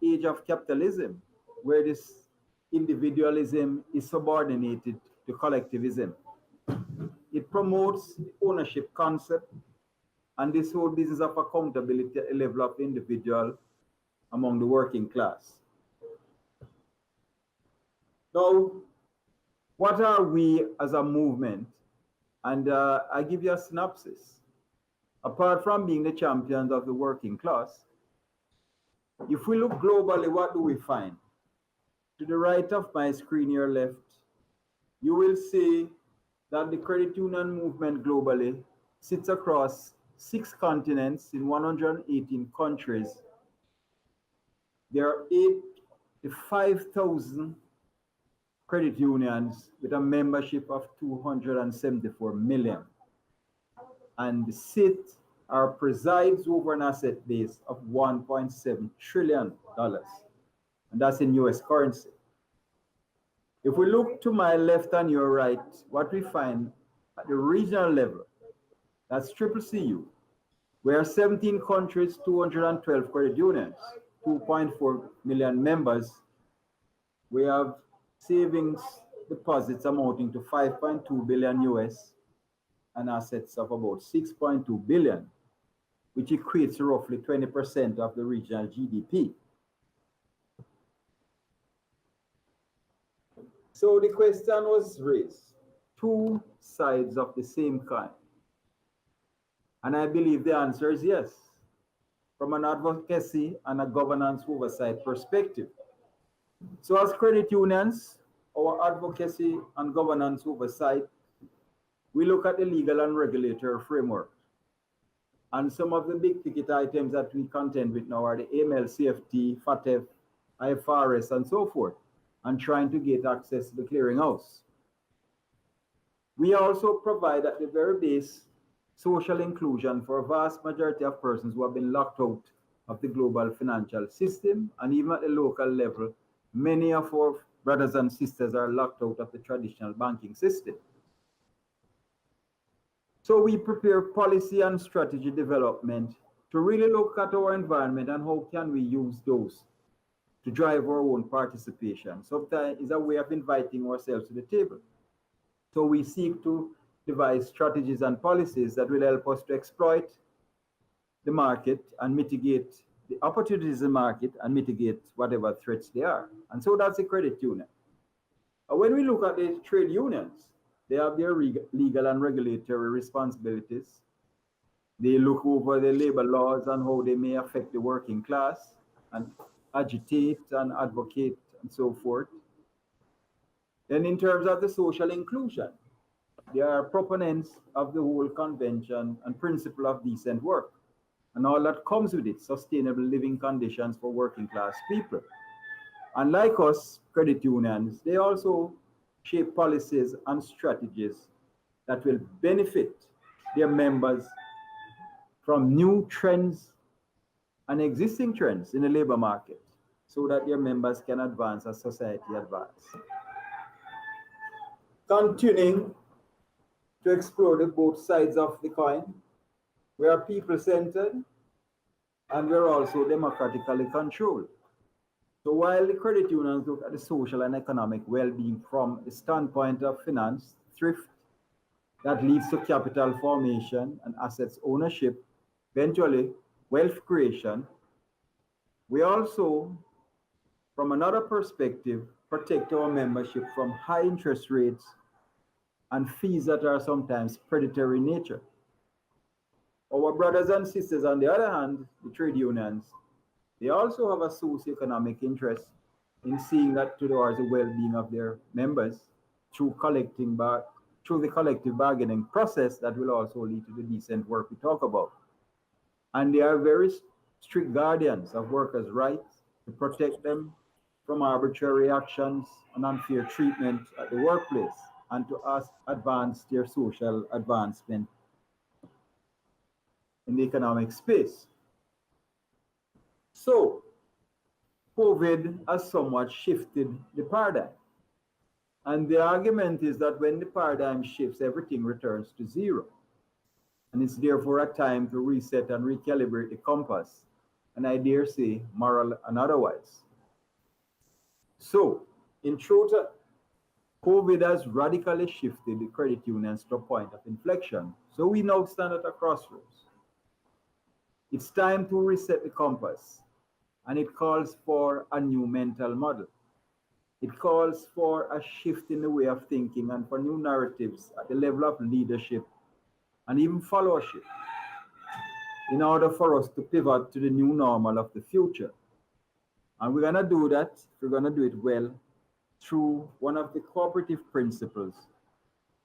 S4: age of capitalism, where this individualism is subordinated to collectivism. It promotes the ownership concept and this whole business of accountability at the level of the individual among the working class. Now, what are we as a movement? And I give you a synopsis. Apart from being the champions of the working class, if we look globally, what do we find? To the right of my screen, your left, you will see that the credit union movement globally sits across 6 continents in 118 countries. There are 85,000 credit unions with a membership of 274 million. And sit or presides over an asset base of $1.7 trillion. And that's in US currency. If we look to my left and your right, what we find at the regional level, that's CCCU, where 17 countries, 212 credit unions, 2.4 million members. We have savings deposits amounting to 5.2 billion US and assets of about 6.2 billion, which equates to roughly 20% of the regional GDP. So the question was raised, 2 sides of the same coin. And I believe the answer is yes, from an advocacy and a governance oversight perspective. So as credit unions, our advocacy and governance oversight, we look at the legal and regulatory framework. And some of the big ticket items that we contend with now are the AML, CFT, FATF, IFRS, and so forth, and trying to get access to the clearinghouse. We also provide at the very base social inclusion for a vast majority of persons who have been locked out of the global financial system, and even at the local level, many of our brothers and sisters are locked out of the traditional banking system. So we prepare policy and strategy development to really look at our environment and how can we use those to drive our own participation. Sometimes it's a way of inviting ourselves to the table. So we seek to devise strategies and policies that will help us to exploit the market and mitigate the opportunities in the market and mitigate whatever threats they are. And so that's the credit union. When we look at the trade unions, they have their legal and regulatory responsibilities. They look over the labor laws and how they may affect the working class and agitate and advocate and so forth. Then in terms of the social inclusion, they are proponents of the whole convention and principle of decent work and all that comes with it, sustainable living conditions for working class people. And like us, credit unions, they also shape policies and strategies that will benefit their members from new trends and existing trends in the labor market so that their members can advance as society advances. Continuing to explore the both sides of the coin, we are people-centered and we're also democratically controlled. So while the credit unions look at the social and economic well-being from the standpoint of finance, thrift, that leads to capital formation and assets ownership, eventually wealth creation, we also, from another perspective, protect our membership from high interest rates and fees that are sometimes predatory in nature. Our brothers and sisters, on the other hand, the trade unions, they also have a socioeconomic interest in seeing that towards the well-being of their members through the collective bargaining process that will also lead to the decent work we talk about. And they are very strict guardians of workers' rights to protect them from arbitrary actions and unfair treatment at the workplace and to advance their social advancement in the economic space. So, COVID has somewhat shifted the paradigm. And the argument is that when the paradigm shifts, everything returns to zero. And it's therefore a time to reset and recalibrate the compass, and I dare say, moral and otherwise. So, in truth, COVID has radically shifted the credit unions to a point of inflection. So we now stand at a crossroads. It's time to reset the compass, and it calls for a new mental model. It calls for a shift in the way of thinking and for new narratives at the level of leadership and even followership in order for us to pivot to the new normal of the future. And we're going to do that, we're going to do it well, through one of the cooperative principles,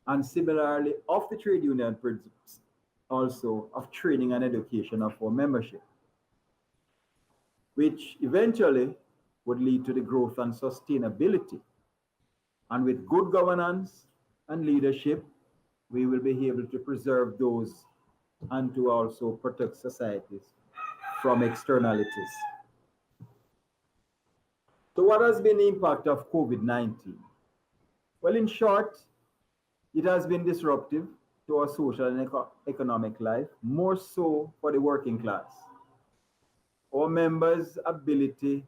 S4: and similarly of the trade union principles, also of training and education of our membership, which eventually would lead to the growth and sustainability. And with good governance and leadership, we will be able to preserve those and to also protect societies from externalities. So what has been the impact of COVID-19? Well, in short, it has been disruptive to our social and economic life, more so for the working class. Our members' ability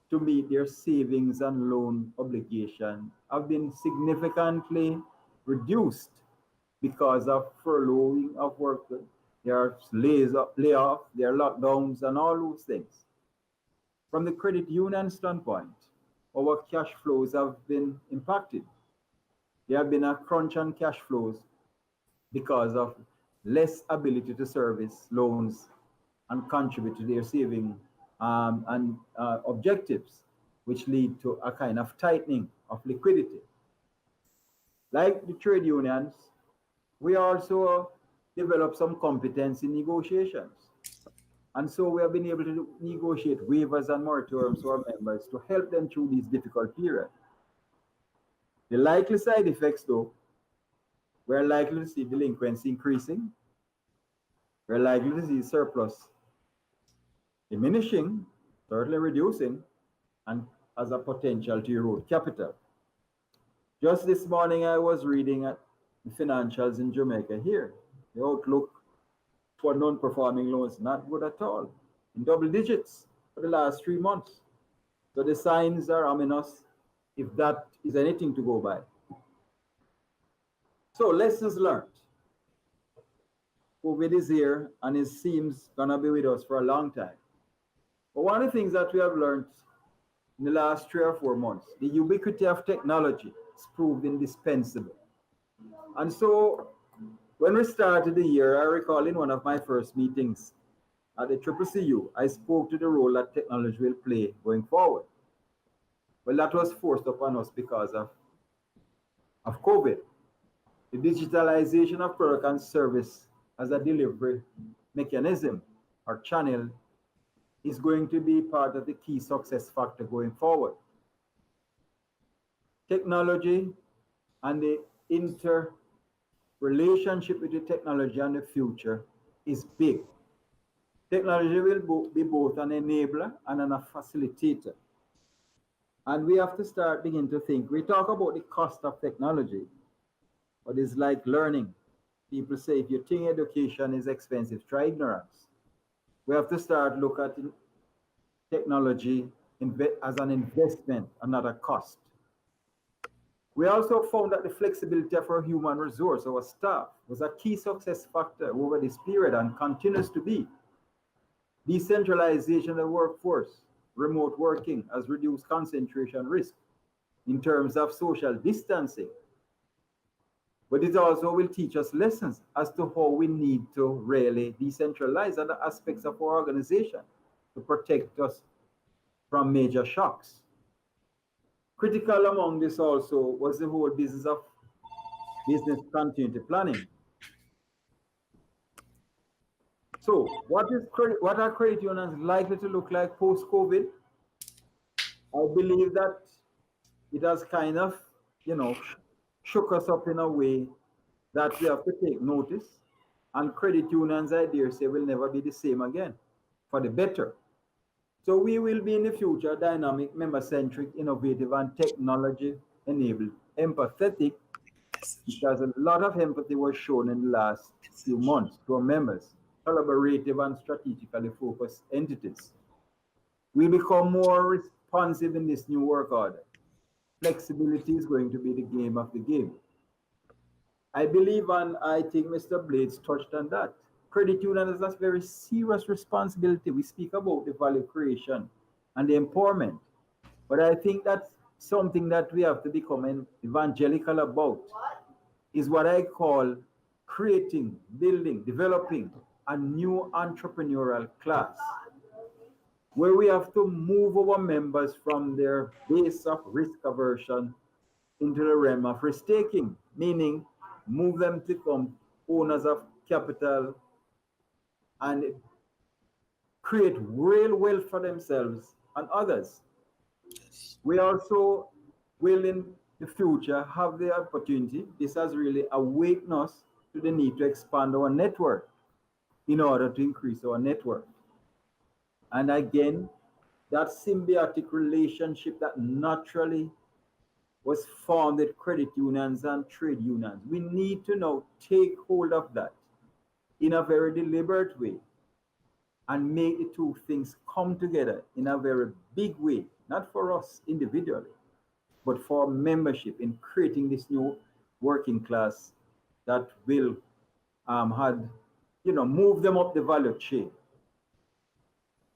S4: to meet their savings and loan obligations have been significantly reduced because of furloughing of workers, there are layoffs, there are lockdowns, and all those things. From the credit union standpoint, our cash flows have been impacted. There have been a crunch on cash flows because of less ability to service loans and contribute to their saving and objectives, which lead to a kind of tightening of liquidity. Like the trade unions, we also develop some competence in negotiations. And so we have been able to negotiate waivers and moratoriums for our members to help them through these difficult periods. The likely side effects, though, we're likely to see delinquency increasing. We're likely to see surplus diminishing, certainly reducing, and as a potential to erode capital. Just this morning, I was reading at the financials in Jamaica here. The outlook for non-performing loans, not good at all, in double digits for the last 3 months. So the signs are ominous, if that is anything to go by. So lessons learned. COVID is here and it seems gonna be with us for a long time. But one of the things that we have learned in the last 3 or 4 months, the ubiquity of technology has proved indispensable. And so when we started the year, I recall in one of my first meetings at the CCCU, I spoke to the role that technology will play going forward. Well, that was forced upon us because of COVID. The digitalization of product and service as a delivery mechanism or channel is going to be part of the key success factor going forward. Technology and the interrelationship with the technology and the future is big. Technology will be both an enabler and a facilitator. And we have to start beginning to think. We talk about the cost of technology, but it's like learning. People say, if you think education is expensive, try ignorance. We have to start look at technology as an investment and not a cost. We also found that the flexibility of our human resource, our staff, was a key success factor over this period and continues to be. Decentralization of the workforce, remote working has reduced concentration risk in terms of social distancing. But it also will teach us lessons as to how we need to really decentralize other aspects of our organization to protect us from major shocks. Critical among this also was the whole business of business continuity planning. So what are credit unions likely to look like post-COVID? I believe that it has kind of, shook us up in a way that we have to take notice. And credit unions, I dare say, will never be the same again, for the better. So we will be in the future dynamic, member-centric, innovative, and technology-enabled, empathetic, because a lot of empathy was shown in the last few months to our members, collaborative and strategically focused entities. We become more responsive in this new work order. Flexibility is going to be the game of the game. I believe, and I think Mr. Blades touched on that, credit union is a very serious responsibility. We speak about the value creation and the empowerment, but I think that's something that we have to become evangelical about, is what I call creating, building, developing a new entrepreneurial class, where we have to move our members from their base of risk aversion into the realm of risk-taking, meaning move them to become owners of capital and create real wealth for themselves and others. We also will in the future have the opportunity, this has really awakened us to the need to expand our network in order to increase our network. And again, that symbiotic relationship that naturally was formed with credit unions and trade unions, we need to now take hold of that in a very deliberate way and make the two things come together in a very big way, not for us individually, but for membership in creating this new working class that will move them up the value chain.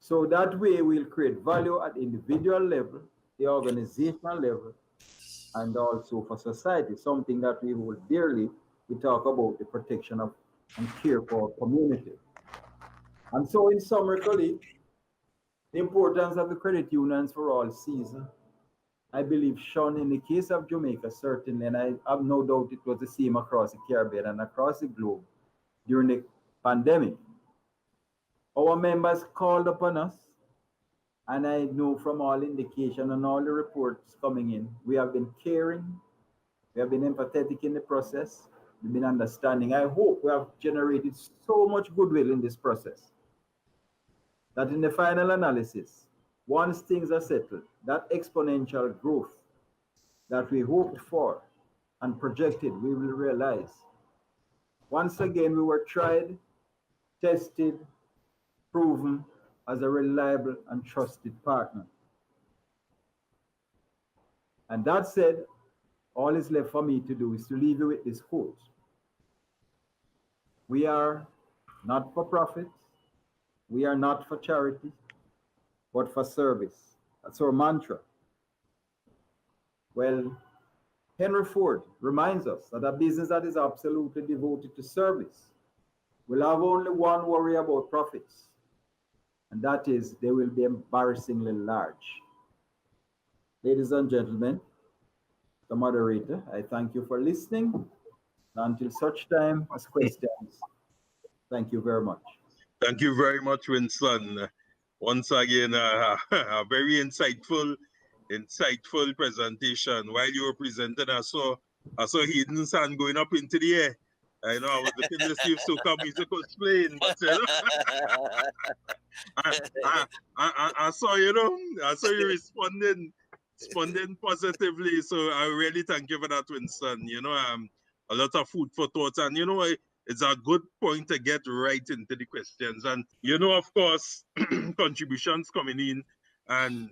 S4: So that way we'll create value at the individual level, the organizational level, and also for society, something that we hold dearly. We talk about the protection of and care for our community. And so in summary, colleagues, the importance of the credit unions for all season, I believe shone in the case of Jamaica, certainly, and I have no doubt it was the same across the Caribbean and across the globe during the pandemic. Our members called upon us, and I know from all indication and all the reports coming in, we have been caring, we have been empathetic in the process, we've been understanding. I hope we have generated so much goodwill in this process that in the final analysis, once things are settled, that exponential growth that we hoped for and projected, we will realize. Once again, we were tried, tested, proven as a reliable and trusted partner. And that said, all is left for me to do is to leave you with this quote. We are not for profit, we are not for charity, but for service. That's our mantra. Well, Henry Ford reminds us that a business that is absolutely devoted to service will have only one worry about profits, and that is they will be embarrassingly large. Ladies and gentlemen, the moderator, I thank you for listening. Until such time as questions, thank you very much.
S1: Thank you very much, Winston. Once again, a very insightful presentation. While you were presenting, I saw Hayden's hand going up into the air. I know I was looking to see if Soka music was playing, but I saw you responding positively. So I really thank you for that, Winston. A lot of food for thought, and it's a good point to get right into the questions. And of course, contributions coming in, and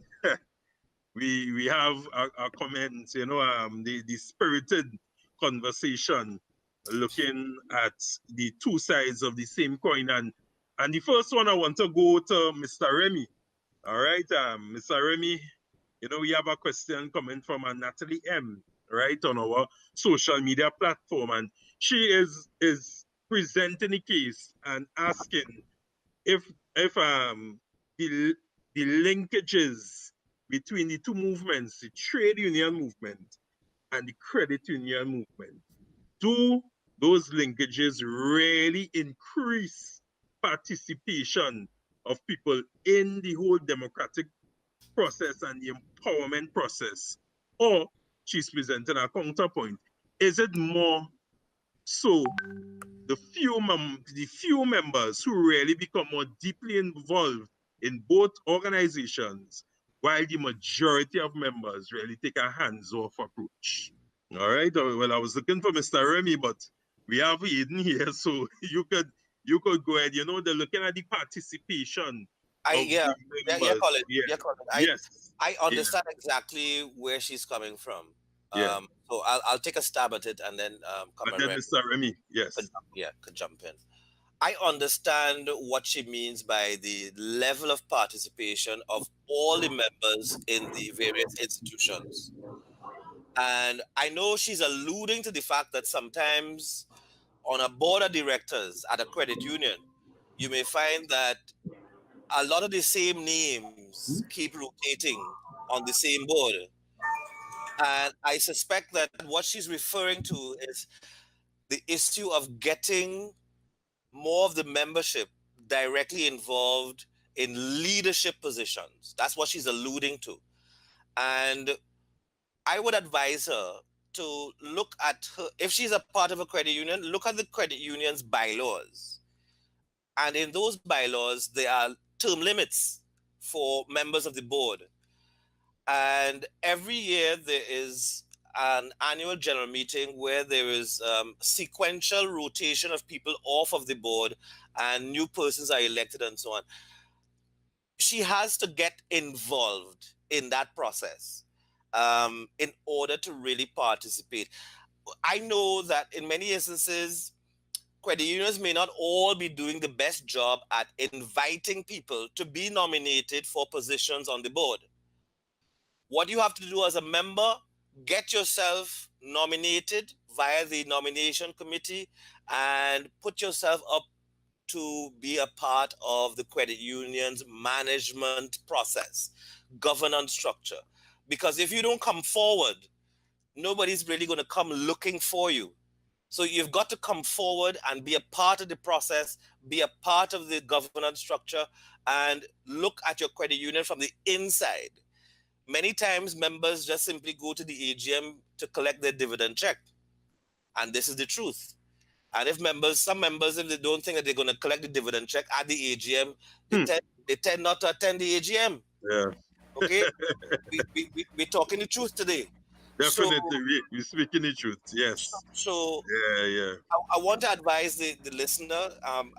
S1: we have a comment, the spirited conversation, looking at the two sides of the same coin. And the first one, I want to go to Mr. Remy. All right, Mr. Remy, we have a question coming from Natalie M, right, on our social media platform, and she is presenting the case and asking if the linkages between the two movements, the trade union movement and the credit union movement, do those linkages really increase participation of people in the whole democratic process and the empowerment process? Or she's presenting a counterpoint. Is it more so the few members who really become more deeply involved in both organizations, while the majority of members really take a hands-off approach? All right. Well, I was looking for Mr. Remy, but we have Hayden here, so you could go ahead. They're looking at the participation.
S3: Colin.
S1: Yes.
S3: I understand exactly where she's coming from.
S1: Yeah.
S3: So I'll take a stab at it and then
S1: Mr. Remy, yes.
S3: Could jump in. I understand what she means by the level of participation of all the members in the various institutions. And I know she's alluding to the fact that sometimes on a board of directors at a credit union, you may find that a lot of the same names keep rotating on the same board. And I suspect that what she's referring to is the issue of getting more of the membership directly involved in leadership positions. That's what she's alluding to. And I would advise her to look at her, if she's a part of a credit union, look at the credit union's bylaws. And in those bylaws, there are term limits for members of the board. And every year there is an annual general meeting where there is sequential rotation of people off of the board and new persons are elected and so on. She has to get involved in that process in order to really participate. I know that in many instances, credit unions may not all be doing the best job at inviting people to be nominated for positions on the board. What you have to do as a member, get yourself nominated via the nomination committee and put yourself up to be a part of the credit union's management process, governance structure. Because if you don't come forward, nobody's really going to come looking for you. So you've got to come forward and be a part of the process, be a part of the governance structure, and look at your credit union from the inside. Many times members just simply go to the AGM to collect their dividend check. And this is the truth. And if some members, if they don't think that they're going to collect the dividend check at the AGM, they tend not to attend the AGM.
S1: Yeah.
S3: Okay, we're talking the truth today.
S1: Definitely, we're speaking the truth. Yes.
S3: So
S1: Yeah.
S3: I want to advise the listener,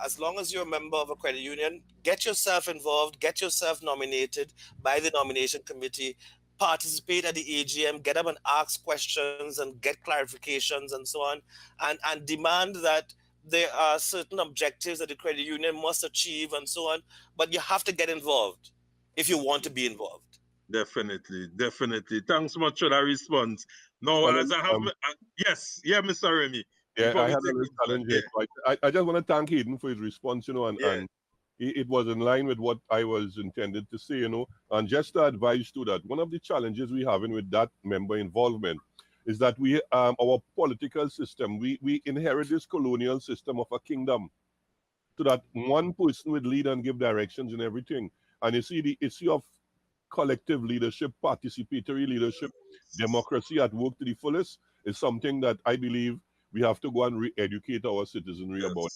S3: as long as you're a member of a credit union, get yourself involved, get yourself nominated by the nomination committee, participate at the AGM, get up and ask questions and get clarifications and so on, and demand that there are certain objectives that the credit union must achieve and so on, but you have to get involved if you want to be involved.
S1: Definitely. Thanks much for that response. Now,
S2: Colin,
S1: as I have, yes, Mr. Remy.
S2: yeah,
S1: Before
S2: I
S1: we
S2: had a
S1: take
S2: little
S1: it
S2: challenge
S1: yeah.
S2: here. I just want to thank Hayden for his response, and it was in line with what I was intended to say, and just to advise to that, one of the challenges we having with that member involvement is that we, our political system, we inherit this colonial system of a kingdom, so that one person would lead and give directions and everything. And you see the issue of collective leadership, participatory leadership, democracy at work to the fullest is something that I believe we have to go and re-educate our citizenry about.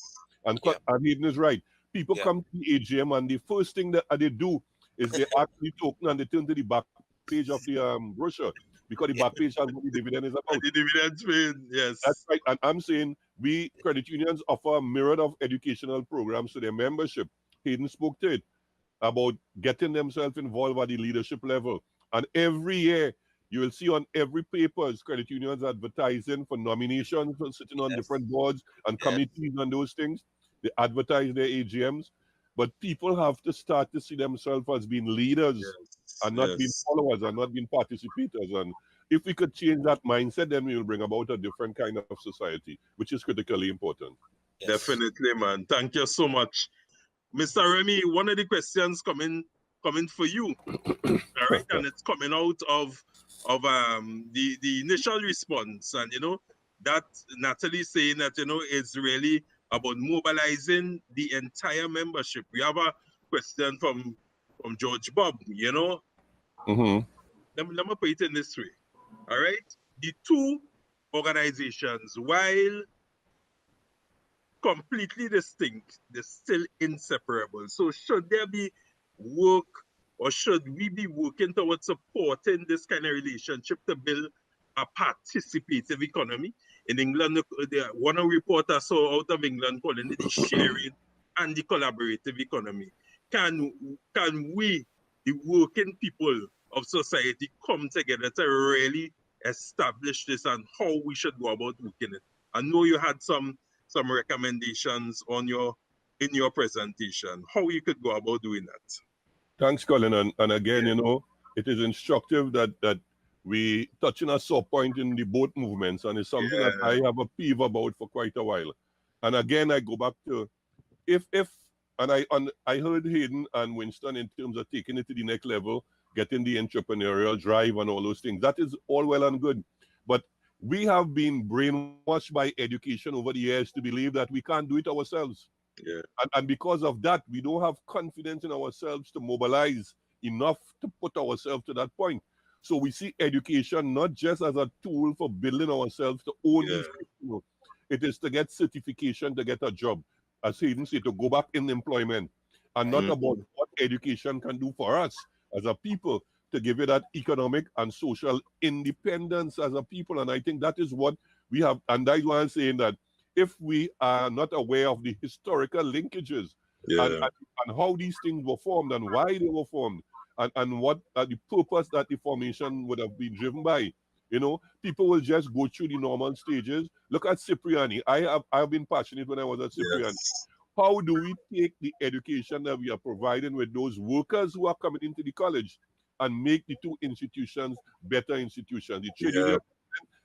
S2: And Hayden is right. People come to the AGM and the first thing that they do is they actually token and they turn to the back page of the brochure, because the back page has what the dividend is about.
S1: The dividends paid, yes.
S2: That's right. And I'm saying we credit unions offer a myriad of educational programs to their membership. Hayden spoke to it about getting themselves involved at the leadership level. And every year, you will see on every paper, credit unions advertising for nominations, for sitting on different boards and committees and those things. They advertise their AGMs. But people have to start to see themselves as being leaders and not being followers and not being participators. And if we could change that mindset, then we will bring about a different kind of society, which is critically important.
S1: Definitely, man. Thank you so much. Mr. Remy, one of the questions coming for you. All right, and it's coming out of the initial response, and that Natalie saying that it's really about mobilizing the entire membership. We have a question from George Bob. Let me put it in this way. All right, the two organizations, while completely distinct, they're still inseparable. So should there be work, or should we be working towards supporting this kind of relationship to build a participative economy? In England, one reporter saw out of England calling it the sharing and the collaborative economy. Can we, the working people of society, come together to really establish this, and how we should go about working it? I know you had some recommendations in your presentation, how you could go about doing that.
S2: Thanks, Colin. And again, it is instructive that we touching a sore point in the both movements, and it's something that I have a peeve about for quite a while. And again, I go back to I heard Hayden and Winston in terms of taking it to the next level, getting the entrepreneurial drive and all those things. That is all well and good, but we have been brainwashed by education over the years to believe that we can't do it ourselves. And because of that, we don't have confidence in ourselves to mobilize enough to put ourselves to that point. So we see education not just as a tool for building ourselves to own these people. It is to get certification, to get a job. As Hayden said, to go back in employment, and not about what education can do for us as a people, to give you that economic and social independence as a people. And I think that is what we have. And that's why I'm saying that if we are not aware of the historical linkages and how these things were formed and why they were formed, and what the purpose that the formation would have been driven by, people will just go through the normal stages. Look at Cipriani. I've been passionate when I was at Cipriani. How do we take the education that we are providing with those workers who are coming into the college and make the two institutions better institutions, the trade union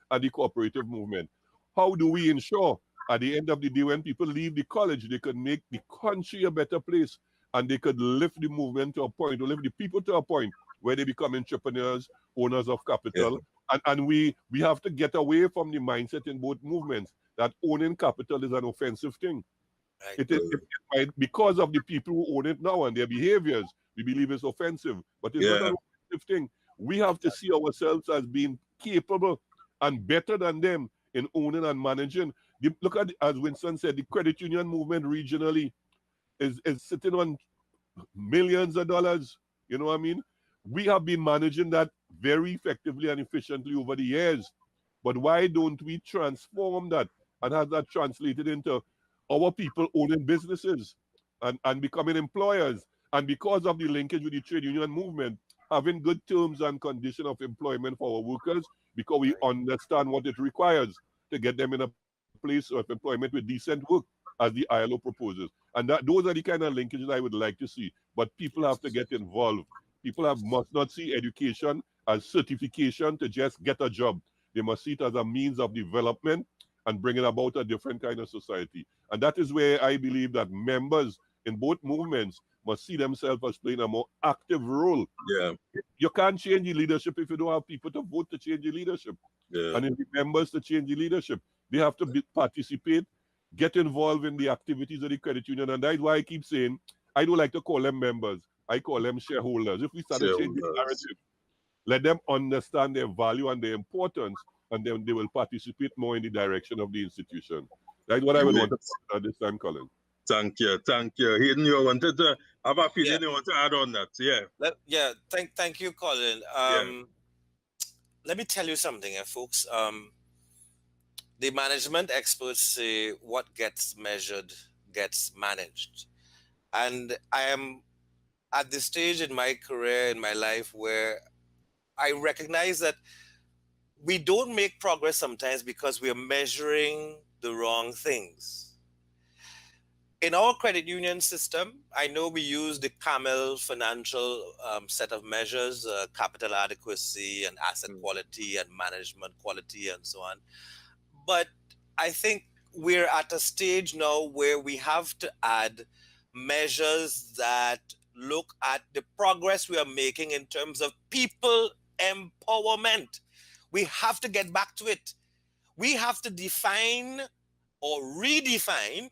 S2: and the cooperative movement? How do we ensure at the end of the day, when people leave the college, they could make the country a better place, and they could lift the movement to a point, or lift the people to a point where they become entrepreneurs, owners of capital. And we have to get away from the mindset in both movements that owning capital is an offensive thing. It is because of the people who own it now and their behaviors, we believe it's offensive, but it's not an offensive thing. We have to see ourselves as being capable and better than them in owning and managing. Look at, as Winston said, the credit union movement regionally is sitting on millions of dollars. You know what I mean? We have been managing that very effectively and efficiently over the years. But why don't we transform that and have that translated into our people owning businesses and becoming employers? And because of the linkage with the trade union movement, having good terms and conditions of employment for our workers, because we understand what it requires to get them in a place of employment with decent work, as the ILO proposes. And those are the kind of linkages I would like to see. But people have to get involved. Must not see education as certification to just get a job. They must see it as a means of development and bringing about a different kind of society. And that is where I believe that members in both movements must see themselves as playing a more active role.
S1: Yeah.
S2: You can't change the leadership if you don't have people to vote to change the leadership.
S1: Yeah.
S2: And if the members to change the leadership, they have to participate, get involved in the activities of the credit union. And that's why I keep saying, I don't like to call them members. I call them shareholders. If we start to change the narrative, let them understand their value and their importance, and then they will participate more in the direction of the institution. That's what I would want to say at this time, Colin.
S1: Thank you. Hayden, you wanted to have a feeling you want to add on that. Yeah.
S3: Thank you, Colin. Let me tell you something, folks. The management experts say what gets measured gets managed. And I am at this stage in my career, in my life, where I recognize that we don't make progress sometimes because we are measuring the wrong things. In our credit union system, I know we use the CAMEL financial set of measures, capital adequacy and asset quality and management quality and so on. But I think we're at a stage now where we have to add measures that look at the progress we are making in terms of people empowerment. We have to get back to it. We have to define or redefine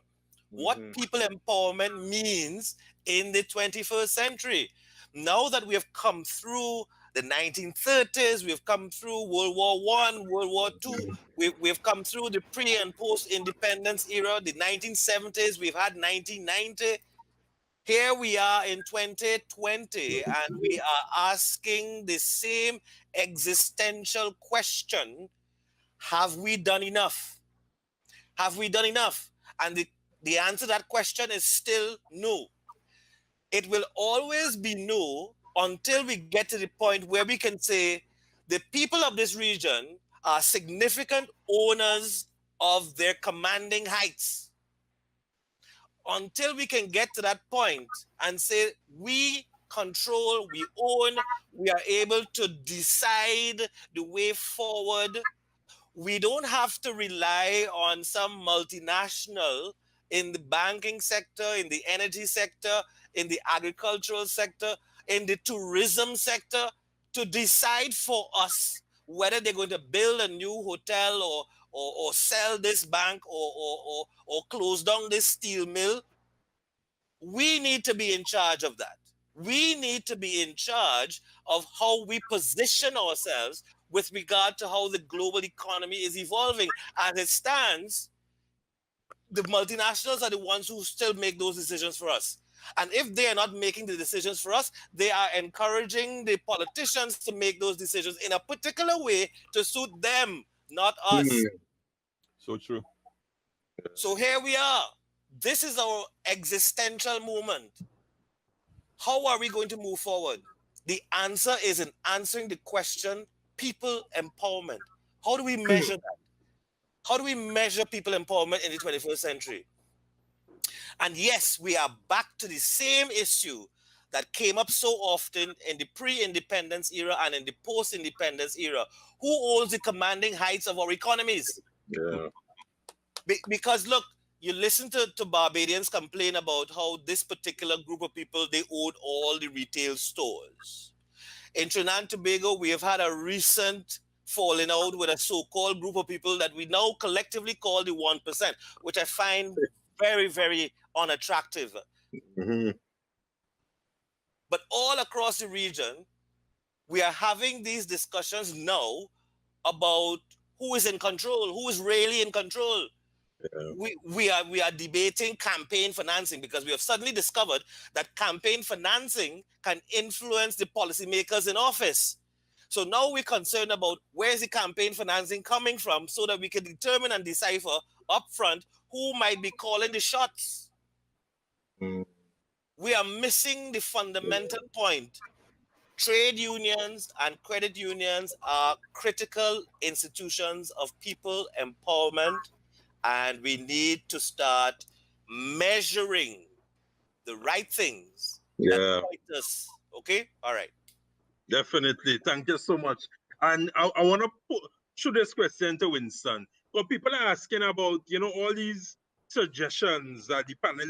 S3: what people empowerment means in the 21st century. Now that we have come through the 1930s, we've come through World War I, World War II, we've come through the pre- and post-independence era, the 1970s, we've had 1990. Here we are in 2020, and we are asking the same existential question: have we done enough? Have we done enough? And the answer to that question is still no. It will always be no until we get to the point where we can say the people of this region are significant owners of their commanding heights. Until we can get to that point and say we control, we own, we are able to decide the way forward, we don't have to rely on some multinational in the banking sector, in the energy sector, in the agricultural sector, in the tourism sector to decide for us whether they're going to build a new hotel or sell this bank or close down this steel mill. We need to be in charge of that. We need to be in charge of how we position ourselves with regard to how the global economy is evolving. As it stands, the multinationals are the ones who still make those decisions for us. And if they are not making the decisions for us, they are encouraging the politicians to make those decisions in a particular way to suit them, not us.
S2: So true.
S3: So here we are. This is our existential moment. How are we going to move forward? The answer is in answering the question, people empowerment. How do we measure that? How do we measure people empowerment in the 21st century? And yes, we are back to the same issue that came up so often in the pre-independence era and in the post-independence era. Who owns the commanding heights of our economies?
S1: Yeah.
S3: Because look, you listen to Barbadians complain about how this particular group of people, they own all the retail stores. In Trinidad and Tobago, we have had a recent falling out with a so-called group of people that we now collectively call the 1%, which I find very, very unattractive. But all across the region, we are having these discussions now about who is in control, who is really in control. we are debating campaign financing because we have suddenly discovered that campaign financing can influence the policymakers in office. So now we're concerned about where's the campaign financing coming from so that we can determine and decipher upfront who might be calling the shots. We are missing the fundamental point. Trade unions and credit unions are critical institutions of people empowerment, and we need to start measuring the right things that point us. Okay? All right.
S1: Definitely. Thank you so much. And I want to shoot this question to Winston. So people are asking about, all these suggestions that the panel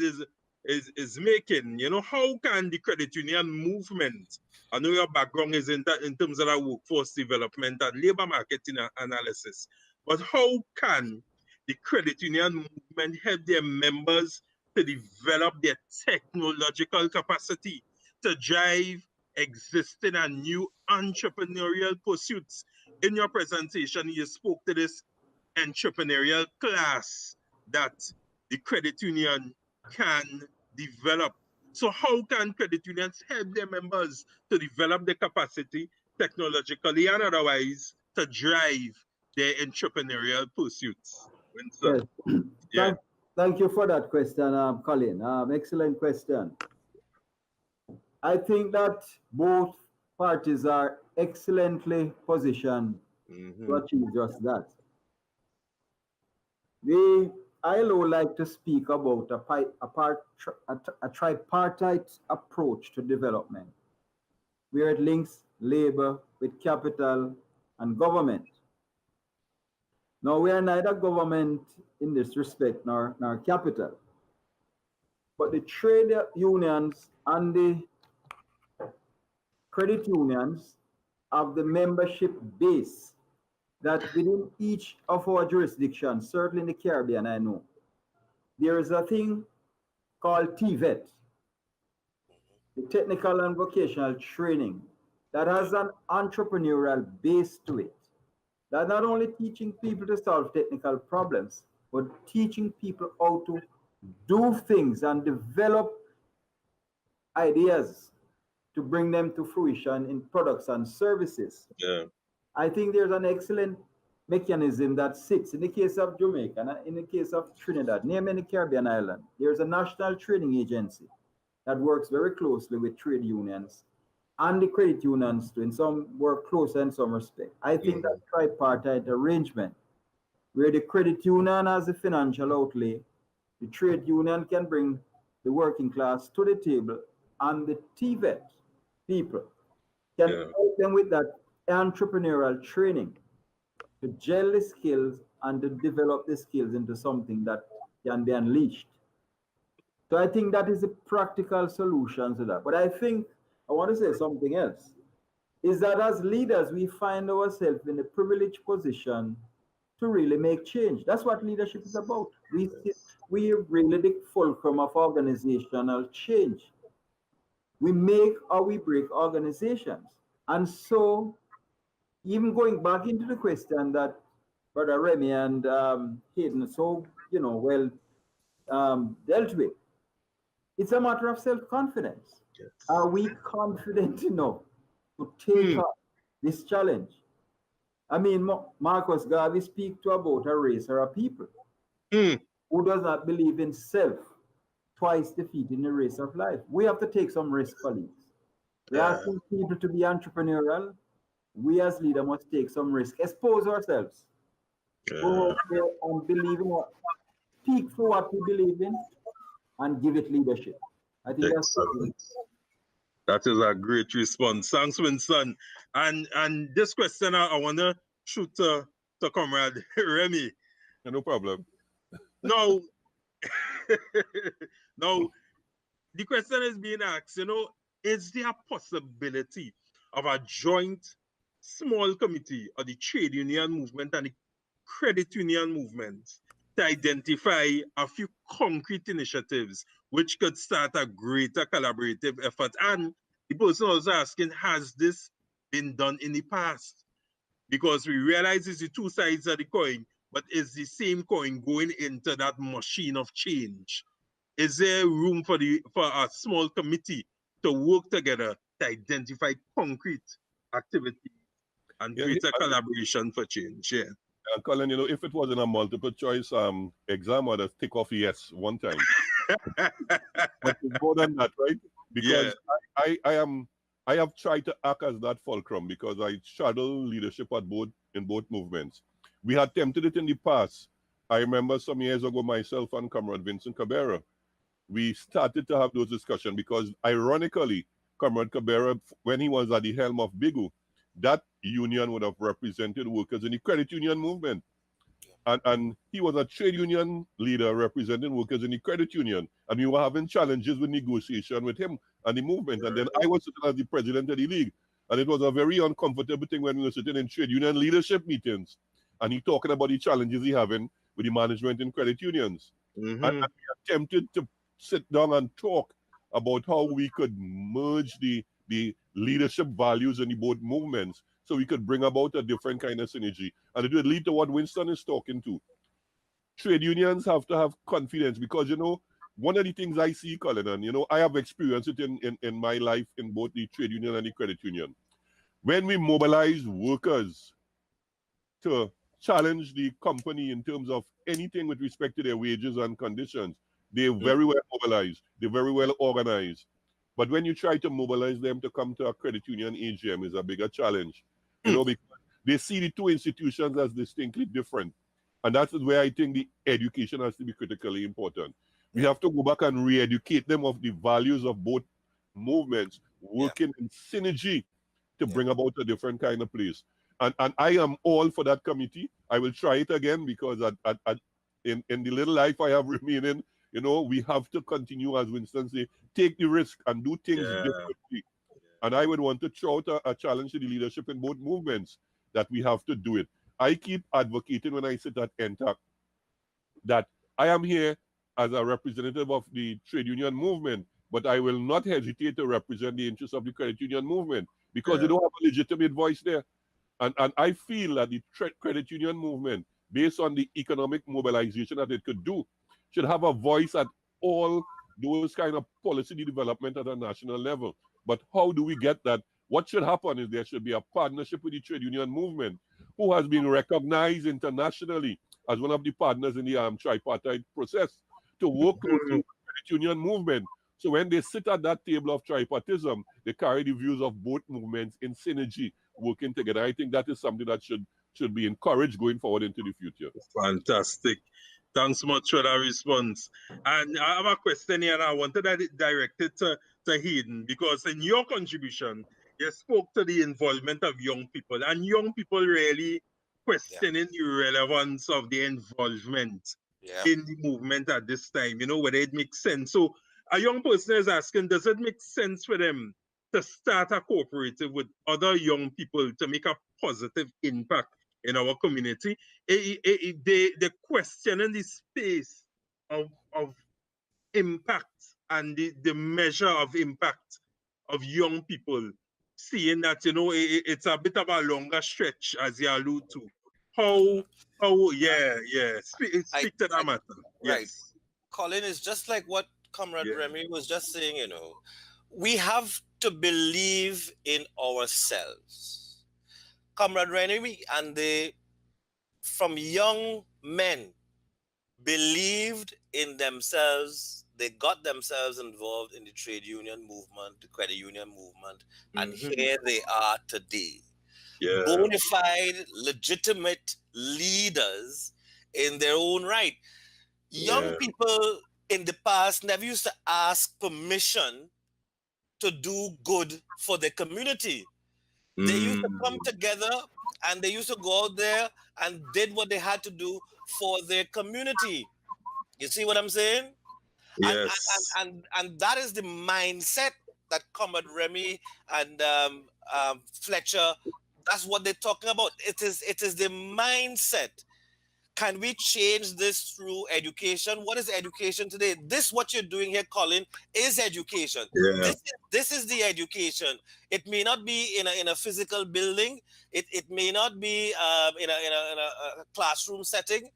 S1: is making. How can the credit union movement, I know your background is in terms of the workforce development and labor marketing analysis, but how can the credit union movement help their members to develop their technological capacity to drive existing and new entrepreneurial pursuits? In your presentation, you spoke to this entrepreneurial class that the credit union can develop. So how can credit unions help their members to develop their capacity technologically and otherwise to drive their entrepreneurial pursuits?
S4: Yes.
S1: Yeah.
S4: Thank you for that question, Colin. Excellent question. I think that both parties are excellently positioned to achieve just that. The ILO like to speak about a tripartite approach to development, where it links labor with capital and government. Now, we are neither government in this respect nor capital, but the trade unions and the credit unions have the membership base that within each of our jurisdictions, certainly in the Caribbean, I know, there is a thing called TVET, the technical and vocational training, that has an entrepreneurial base to it. That not only teaching people to solve technical problems, but teaching people how to do things and develop ideas to bring them to fruition in products and services.
S1: Yeah.
S4: I think there's an excellent mechanism that sits in the case of Jamaica and in the case of Trinidad, name any Caribbean island. There's a national training agency that works very closely with trade unions and the credit unions too, in some work closer in some respect. I think that tripartite arrangement where the credit union has the financial outlay, the trade union can bring the working class to the table, and the TVET people can help them with that entrepreneurial training to gel the skills and to develop the skills into something that can be unleashed. So I think that is a practical solution to that. But I think I want to say something else, is that as leaders, we find ourselves in a privileged position to really make change. That's what leadership is about. We really the fulcrum of organizational change. We make or we break organizations. And so, even going back into the question that Brother Remy and Hayden so well dealt with, it's a matter of self-confidence. Yes. Are we confident enough to take up this challenge? I mean, Marcus Garvey speaks about a race or a people who does not believe in self, twice defeating the race of life. We have to take some risk, colleagues. We're asking people to be entrepreneurial. We as leaders must take some risk, expose ourselves, go out there and believe in what, speak for what we believe in, and give it leadership. I think
S1: that is a great response. Thanks, Winston. And this question I want to shoot to Comrade Remy.
S2: No problem.
S1: No, no. The question is being asked, is there a possibility of a joint small committee of the trade union movement and the credit union movement to identify a few concrete initiatives which could start a greater collaborative effort? And the person also asking, has this been done in the past? Because we realize it's the two sides of the coin. but is the same coin going into that machine of change? Is there room for a small committee to work together to identify concrete activity and create a collaboration for change? Yeah.
S2: Colin, if it wasn't a multiple choice exam, I'd have tick off yes one time. But it's more than that, right? Because I have tried to act as that fulcrum because I straddle leadership in both movements. We had attempted it in the past. I remember some years ago, myself and Comrade Vincent Cabrera, we started to have those discussions because, ironically, Comrade Cabrera, when he was at the helm of BIGU, that union would have represented workers in the credit union movement. And he was a trade union leader representing workers in the credit union. And we were having challenges with negotiation with him and the movement. And then I was sitting as the president of the league. And it was a very uncomfortable thing when we were sitting in trade union leadership meetings. And he talking about the challenges he having with the management in credit unions. And we attempted to sit down and talk about how we could merge the leadership values in the both movements so we could bring about a different kind of synergy. And it would lead to what Winston is talking to. Trade unions have to have confidence because, one of the things I see, Colin, and, I have experienced it in my life in both the trade union and the credit union. When we mobilize workers to challenge the company in terms of anything with respect to their wages and conditions, they're very well mobilized. They're very well organized. But when you try to mobilize them to come to a credit union AGM is a bigger challenge, because they see the two institutions as distinctly different. And that's where I think the education has to be critically important. We have to go back and re-educate them of the values of both movements, working in synergy to bring about a different kind of place. And I am all for that committee. I will try it again because in the little life I have remaining, we have to continue, as Winston say, take the risk and do things differently. And I would want to throw out a challenge to the leadership in both movements that we have to do it. I keep advocating when I sit at NTAC that I am here as a representative of the trade union movement, but I will not hesitate to represent the interests of the credit union movement because they don't have a legitimate voice there. And I feel that the credit union movement, based on the economic mobilization that it could do, should have a voice at all those kind of policy development at a national level. But how do we get that? What should happen is there should be a partnership with the trade union movement, who has been recognized internationally as one of the partners in the tripartite process, to work closely with the credit union movement. So when they sit at that table of tripartism, they carry the views of both movements in synergy, working together. I think that is something that should be encouraged going forward into the future.
S1: Fantastic. Thanks much for that response. And I have a question here, and I wanted that directed to Hayden, because in your contribution, you spoke to the involvement of young people, and young people really questioning the relevance of the involvement in the movement at this time, whether it makes sense. So a young person is asking, does it make sense for them to start a cooperative with other young people to make a positive impact in our community? They questioning the space of impact and the measure of impact of young people, seeing that, it's a bit of a longer stretch, as you allude to. Speak to that matter.
S3: Right.
S1: Yes.
S3: Colin, is just like what Comrade Remy was just saying, we have to believe in ourselves. Comrade Remy and from young men, believed in themselves. They got themselves involved in the trade union movement, the credit union movement, and here they are today. Bona fide, legitimate leaders in their own right. Young people in the past never used to ask permission to do good for the community. They used to come together and they used to go out there and did what they had to do for their community. You see what I'm saying?
S1: Yes.
S3: And that is the mindset that Comrade Remy and Fletcher, that's what they're talking about. It is the mindset. Can we change this through education? What is education today? This, what you're doing here, Colin, is education.
S1: Yeah.
S3: This is the education. It may not be in a physical building. It may not be in a classroom setting.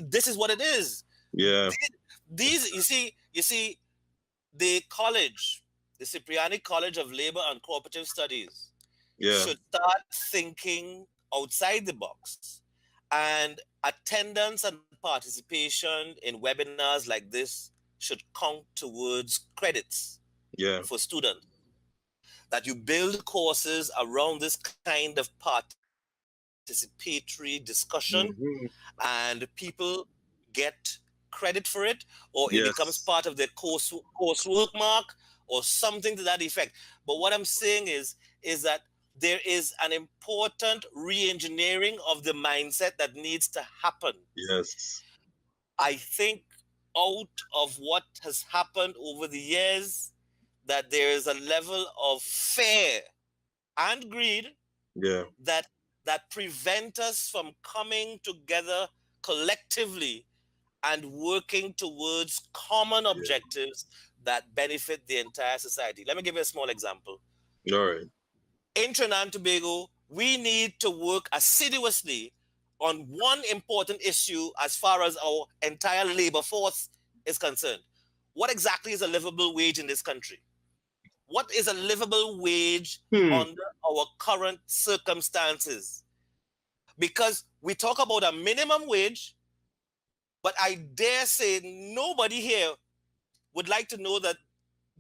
S3: This is what it is.
S1: Yeah.
S3: These you see, the college, the Cipriani College of Labor and Cooperative Studies,
S1: Yeah.
S3: should start thinking outside the box, and attendance and participation in webinars like this should count towards credits
S1: Yeah.
S3: for students. That you build courses around this kind of participatory discussion, and people get credit for it, or it becomes
S1: Yes.
S3: part of their coursework mark or something to that effect. But what I'm saying is that there is an important re-engineering of the mindset that needs to happen.
S1: Yes.
S3: I think out of what has happened over the years, that there is a level of fear and greed
S1: Yeah.
S3: that prevent us from coming together collectively and working towards common objectives that benefit the entire society. Let me give you a small example.
S1: All right.
S3: In Trinidad and Tobago, we need to work assiduously on one important issue as far as our entire labor force is concerned. What exactly is a livable wage in this country? What is a livable wage under our current circumstances? Because we talk about a minimum wage, but I dare say nobody here would like to know that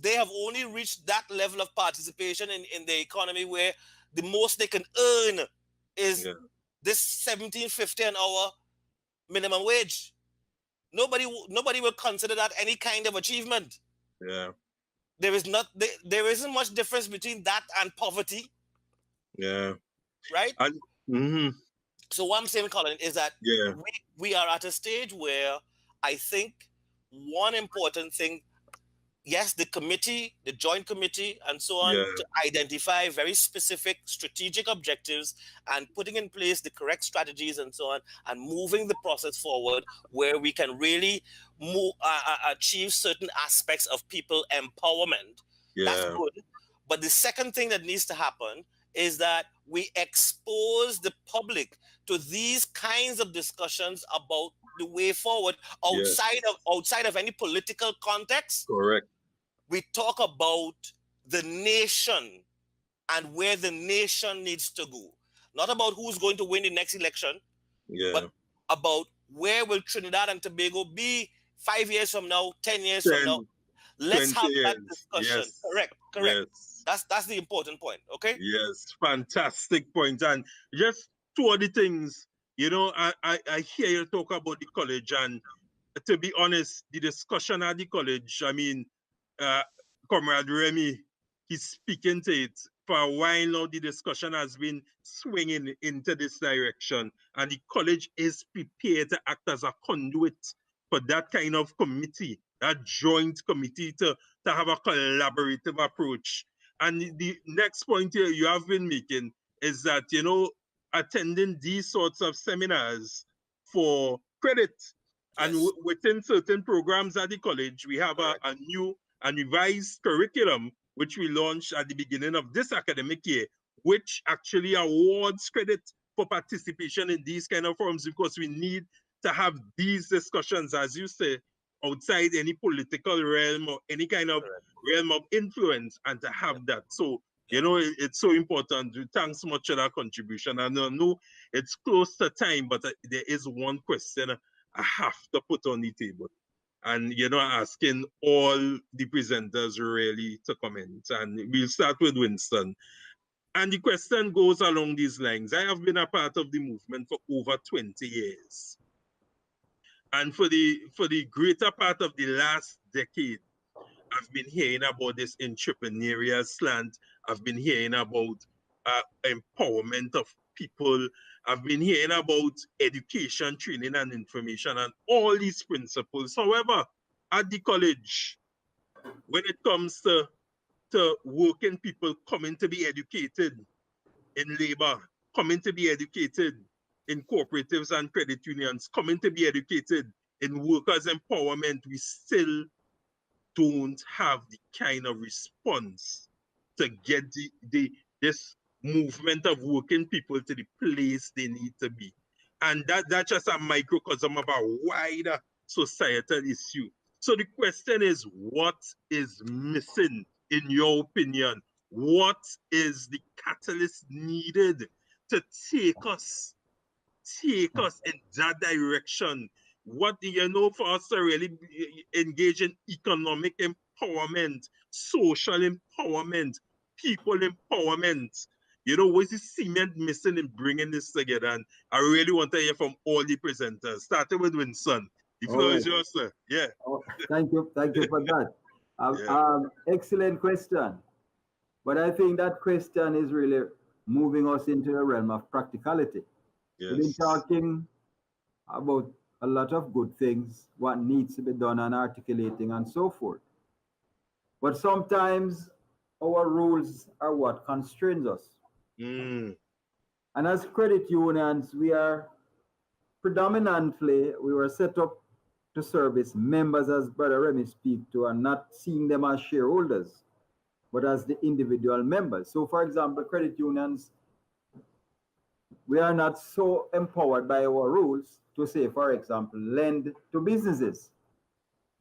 S3: they have only reached that level of participation in the economy where the most they can earn is this $17.50 an hour minimum wage. Nobody will consider that any kind of achievement.
S1: Yeah.
S3: There isn't much difference between that and poverty.
S1: Yeah.
S3: Right?
S1: And,
S3: So what I'm saying, Colin, is that we are at a stage where I think one important thing, yes, the committee, the joint committee, and so on, to identify very specific strategic objectives and putting in place the correct strategies and so on, and moving the process forward where we can really achieve certain aspects of people empowerment. That's good. But the second thing that needs to happen is that we expose the public to these kinds of discussions about the way forward outside of any political context.
S1: Correct.
S3: We talk about the nation and where the nation needs to go. Not about who's going to win the next election, but about where will Trinidad and Tobago be 5 years from now, 10 years from now. Let's have that discussion.
S1: Yes.
S3: Correct.
S1: Yes.
S3: That's the important point, okay?
S1: Yes, fantastic point. And just two other things, I hear you talk about the college, and to be honest, the discussion at the college, I mean, Comrade Remy, he's speaking to it. For a while now, the discussion has been swinging into this direction, and the college is prepared to act as a conduit for that kind of committee, that joint committee to have a collaborative approach. And the next point here you have been making is that, attending these sorts of seminars for credit. And within certain programs at the college, we have a new and revised curriculum, which we launched at the beginning of this academic year, which actually awards credit for participation in these kind of forums, because we need to have these discussions, as you say, outside any political realm or any kind of realm of influence, and to have that. So, it's so important. Thanks so much for that contribution. And I know it's close to time, but there is one question I have to put on the table. And, asking all the presenters really to comment. And we'll start with Winston. And the question goes along these lines. I have been a part of the movement for over 20 years. And for the greater part of the last decade, I've been hearing about this entrepreneurial slant. I've been hearing about empowerment of people. I've been hearing about education, training, and information, and all these principles. However, at the college, when it comes to working people coming to be educated in labor, coming to be educated in cooperatives and credit unions coming to be educated in workers' empowerment, we still don't have the kind of response to get this movement of working people to the place they need to be. And that's just a microcosm of a wider societal issue. So the question is, what is missing in your opinion? What is the catalyst needed to take us in that direction? What do you know, for us to really engage in economic empowerment, social empowerment, people empowerment? You know, what's the cement missing in bringing this together? And I really want to hear from all the presenters, starting with Winston. The floor is yours, sir. Yeah.
S4: Oh, thank you for that. Excellent question. But I think that question is really moving us into the realm of practicality.
S1: Yes.
S4: We've been talking about a lot of good things, what needs to be done and articulating and so forth. But sometimes our rules are what constrains us.
S1: Mm.
S4: And as credit unions, we were set up to service members, as Brother Remy speak to, and not seeing them as shareholders, but as the individual members. So for example, credit unions, we are not so empowered by our rules to say, for example, lend to businesses.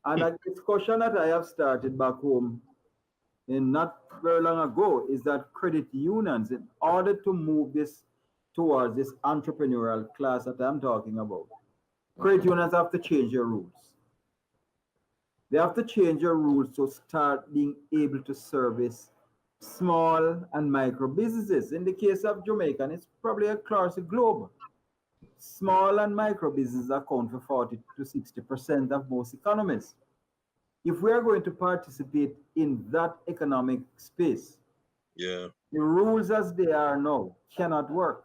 S4: And a discussion that I have started back home in not very long ago is that credit unions, in order to move this towards this entrepreneurial class that I'm talking about, credit unions have to change their rules. They have to change their rules to start being able to service small and micro businesses. In the case of Jamaica, and it's probably across the globe, small and micro businesses account for 40 to 60% of most economies. If we are going to participate in that economic space,
S1: the
S4: rules as they are now cannot work.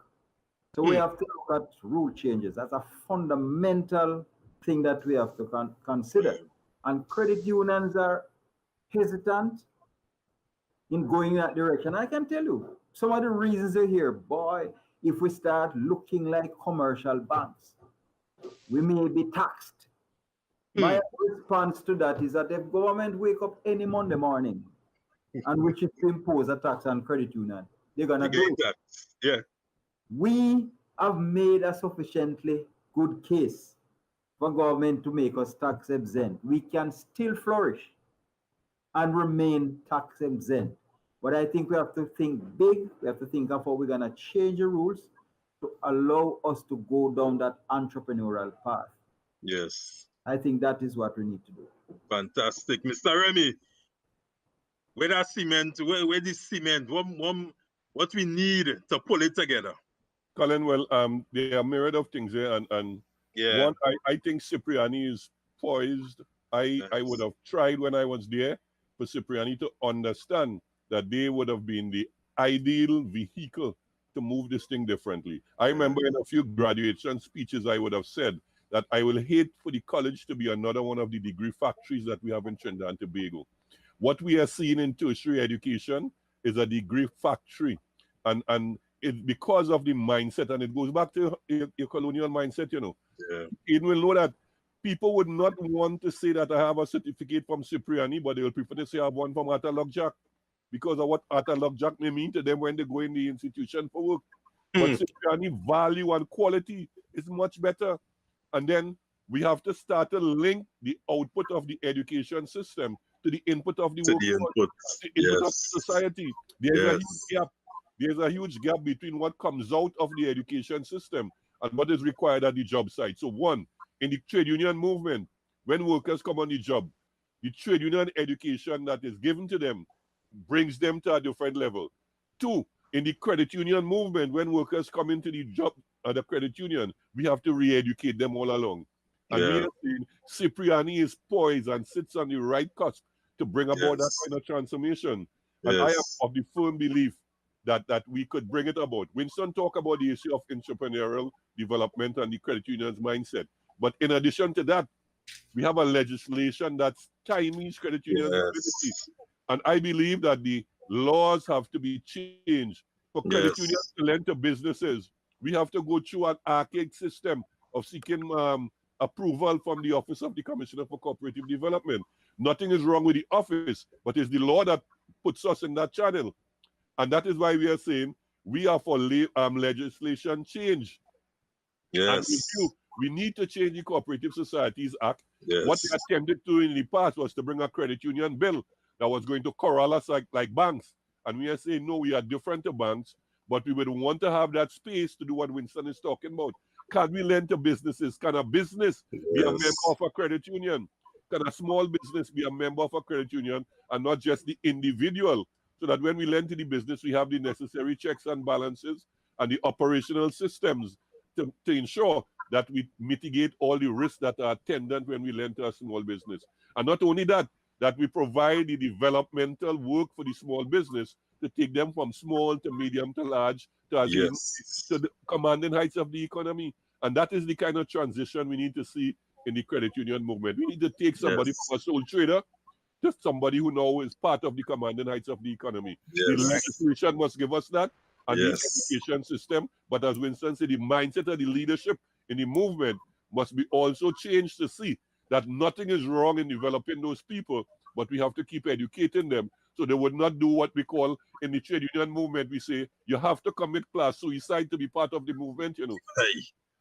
S4: So we have to look at rule changes. That's a fundamental thing that we have to consider. And credit unions are hesitant in going in that direction. I can tell you, some of the reasons are here. Boy, if we start looking like commercial banks, we may be taxed. My response to that is that if government wake up any Monday morning and wish to impose a tax on credit union, they're going to do it.
S1: Yeah.
S4: We have made a sufficiently good case for government to make us tax exempt. We can still flourish and remain tax exempt. But I think we have to think big. We have to think of how we're going to change the rules to allow us to go down that entrepreneurial path.
S1: Yes.
S4: I think that is what we need to do.
S1: Fantastic. Mr. Remy, where that cement, where this cement, what we need to pull it together?
S2: Colin, well, there are a myriad of things there, and
S1: yeah.
S2: One, I think Cipriani is poised. I would have tried when I was there for Cipriani to understand that they would have been the ideal vehicle to move this thing differently. I remember in a few graduation speeches, I would have said that I will hate for the college to be another one of the degree factories that we have in Trinidad and Tobago. What we are seeing in tertiary education is a degree factory. And it's because of the mindset, and it goes back to your colonial mindset, you know.
S1: Yeah.
S2: You will know that people would not want to say that I have a certificate from Cipriani, but they will prefer to say I have one from Atalog Jack because of what Atalog Jack may mean to them when they go in the institution for work. But Cipriani value and quality is much better. And then we have to start to link the output of the education system to the input of the workforce, the input of society. There's a huge gap. There's a huge gap between what comes out of the education system and what is required at the job site. So one, in the trade union movement, when workers come on the job, the trade union education that is given to them brings them to a different level. Two, in the credit union movement, when workers come into the job at the credit union, we have to re-educate them all along. And we are seeing Cipriani is poised and sits on the right cusp to bring about that kind of transformation. And I am of the firm belief that we could bring it about. Winston talked about the issue of entrepreneurial development and the credit union's mindset. But in addition to that, we have a legislation that stymies credit unions' ability. And I believe that the laws have to be changed for credit unions to lend to businesses. We have to go through an archaic system of seeking approval from the Office of the Commissioner for Cooperative Development. Nothing is wrong with the office, but it's the law that puts us in that channel. And that is why we are saying we are for legislation change.
S1: Yes.
S2: And we need to change the Cooperative Societies Act.
S1: Yes.
S2: What they attempted to in the past was to bring a credit union bill that was going to corral us like banks. And we are saying, no, we are different to banks, but we would want to have that space to do what Winston is talking about. Can we lend to businesses? Can a business be a member of a credit union? Can a small business be a member of a credit union and not just the individual? So that when we lend to the business, we have the necessary checks and balances and the operational systems to ensure that we mitigate all the risks that are attendant when we lend to a small business. And not only that, that we provide the developmental work for the small business to take them from small to medium to large to the commanding heights of the economy. And that is the kind of transition we need to see in the credit union movement. We need to take somebody from a sole trader to somebody who now is part of the commanding heights of the economy. The legislation must give us that, and the education system. But as Winston said, the mindset of the leadership in the movement must be also changed to see that nothing is wrong in developing those people, but we have to keep educating them so they would not do what we call in the trade union movement, we say, you have to commit class suicide to be part of the movement, you know.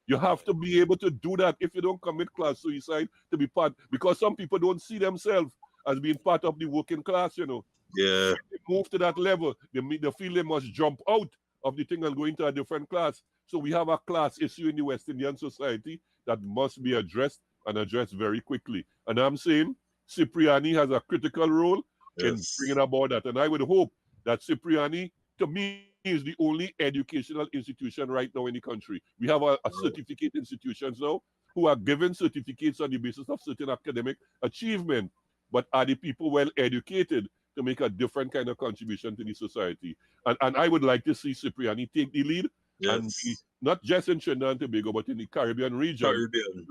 S2: You have to be able to do that if you don't commit class suicide to be part, because some people don't see themselves as being part of the working class, you know.
S1: Yeah.
S2: If they move to that level, they feel they must jump out of the thing and go into a different class. So we have a class issue in the West Indian society that must be addressed and addressed very quickly. And I'm saying Cipriani has a critical role in bringing about that. And I would hope that Cipriani, to me, is the only educational institution right now in the country. We have a certificate institutions now who are given certificates on the basis of certain academic achievement, but are the people well educated to make a different kind of contribution to the society? And I would like to see Cipriani take the lead and be, not just in Trinidad and Tobago, but in the Caribbean region,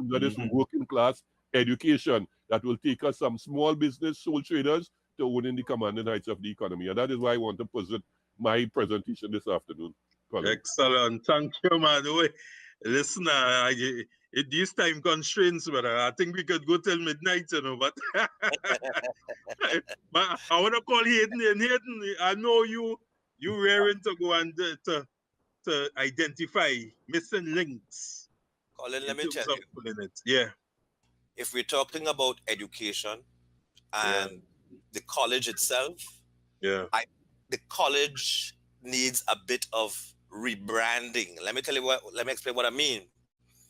S2: that is working class education that will take us some small business sole traders to owning the commanding heights of the economy. And that is why I want to present my presentation this afternoon. Colin.
S1: Excellent. Thank you, man. Listen, these time constraints, but I think we could go till midnight, you know, but, but I want to call Hayden in. Hayden, I know you raring to go and to identify missing links.
S3: Colin, let me tell you.
S1: Yeah.
S3: If we're talking about education and the college itself, the college needs a bit of rebranding. Let me explain what I mean.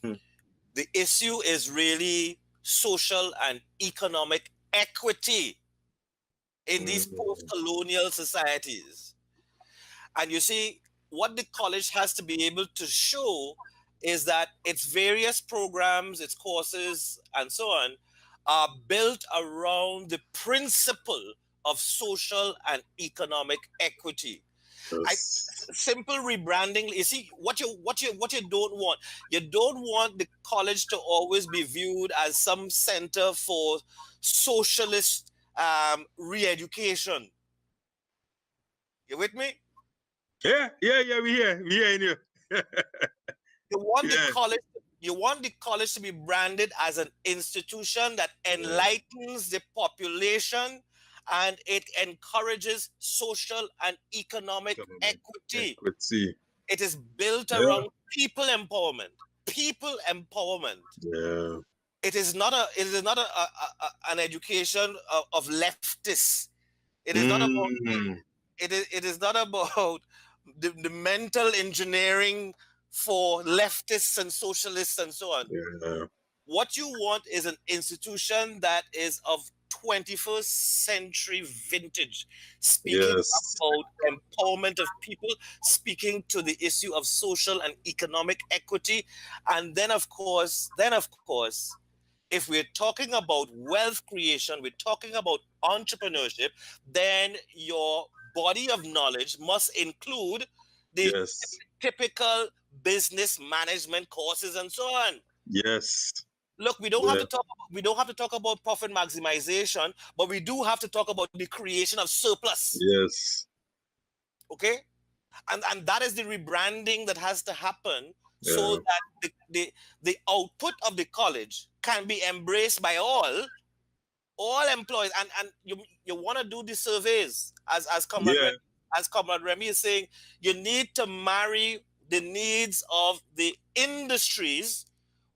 S3: The issue is really social and economic equity in these post-colonial societies. And you see, what the college has to be able to show is that its various programs, its courses, and so on, are built around the principle of social and economic equity. Simple rebranding. You see, what you don't want. You don't want the college to always be viewed as some center for socialist re-education. You with me?
S1: Yeah. We hear you.
S3: You want the college to be branded as an institution that enlightens the population, and it encourages social and economic equity. It is built around people empowerment. People empowerment.
S1: Yeah.
S3: It is not an education of leftists. It is not about. It is not about the mental engineering for leftists and socialists and so on.
S1: Yeah.
S3: What you want is an institution that is of 21st century vintage, speaking about empowerment of people, speaking to the issue of social and economic equity. And then of course, if we're talking about wealth creation, we're talking about entrepreneurship, then your body of knowledge must include the typical business management courses and so on.
S1: Yes.
S3: Look, we don't have to talk about profit maximization, but we do have to talk about the creation of surplus.
S1: Yes.
S3: Okay? And that is the rebranding that has to happen so
S1: Yeah.
S3: that the output of the college can be embraced by all employees. And you want to do the surveys as
S1: Yeah.
S3: Comrade Remy is saying, you need to marry the needs of the industries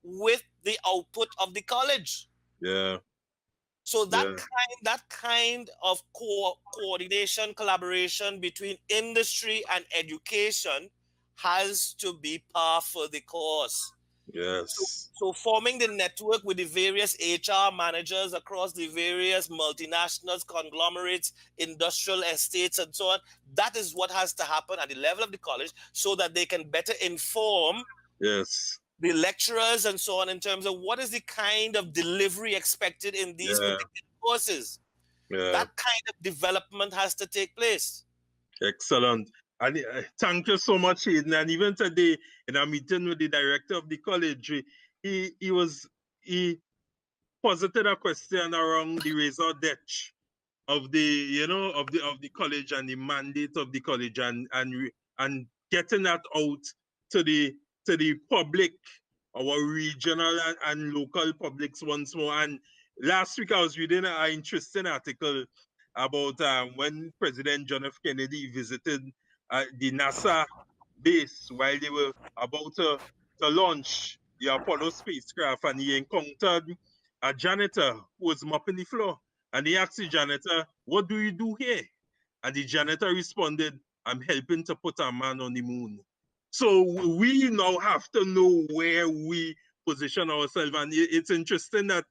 S3: with the output of the college.
S1: Yeah.
S3: So that
S1: Yeah.
S3: kind of coordination, collaboration between industry and education has to be par for the course.
S1: Yes.
S3: So forming the network with the various HR managers across the various multinationals, conglomerates, industrial estates, and so on, that is what has to happen at the level of the college so that they can better inform
S1: Yes.
S3: the lecturers and so on in terms of what is the kind of delivery expected in these
S1: Yeah.
S3: particular courses.
S1: Yeah.
S3: That kind of development has to take place.
S1: Excellent. And thank you so much, Hayden. And even today, in a meeting with the director of the college, he posited a question around the razor ditch of the of the college and the mandate of the college and getting that out to the public, our regional and local publics once more. And last week I was reading an interesting article about when President John F. Kennedy visited the NASA base while they were about to launch the Apollo spacecraft, and he encountered a janitor who was mopping the floor. And he asked the janitor, "What do you do here?" And the janitor responded, "I'm helping to put a man on the moon." So we now have to know where we position ourselves. And it's interesting that,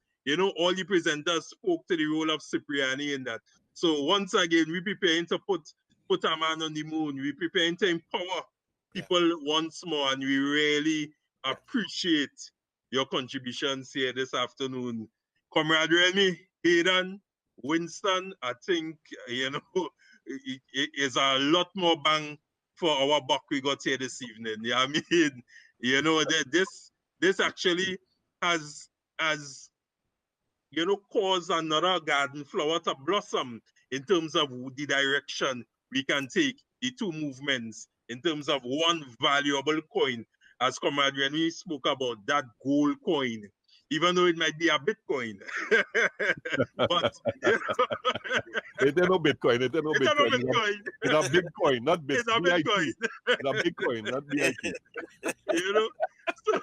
S1: all the presenters spoke to the role of Cipriani in that. So once again, we're preparing to put a man on the moon. We're preparing to empower people once more. And we really appreciate your contributions here this afternoon. Comrade Remy, Hayden, Winston, I think, it is a lot more bang for our buck we got here this evening. Yeah, I mean, this actually has caused another garden flower to blossom in terms of the direction we can take the two movements in terms of one valuable coin, as Comrade Remy spoke about, that gold coin, even though it might be a Bitcoin. But
S2: it ain't no Bitcoin. It ain't no Bitcoin. It's a big coin, not Bitcoin.
S1: It's a Bitcoin.
S2: It's a big coin, not BIT.
S1: So,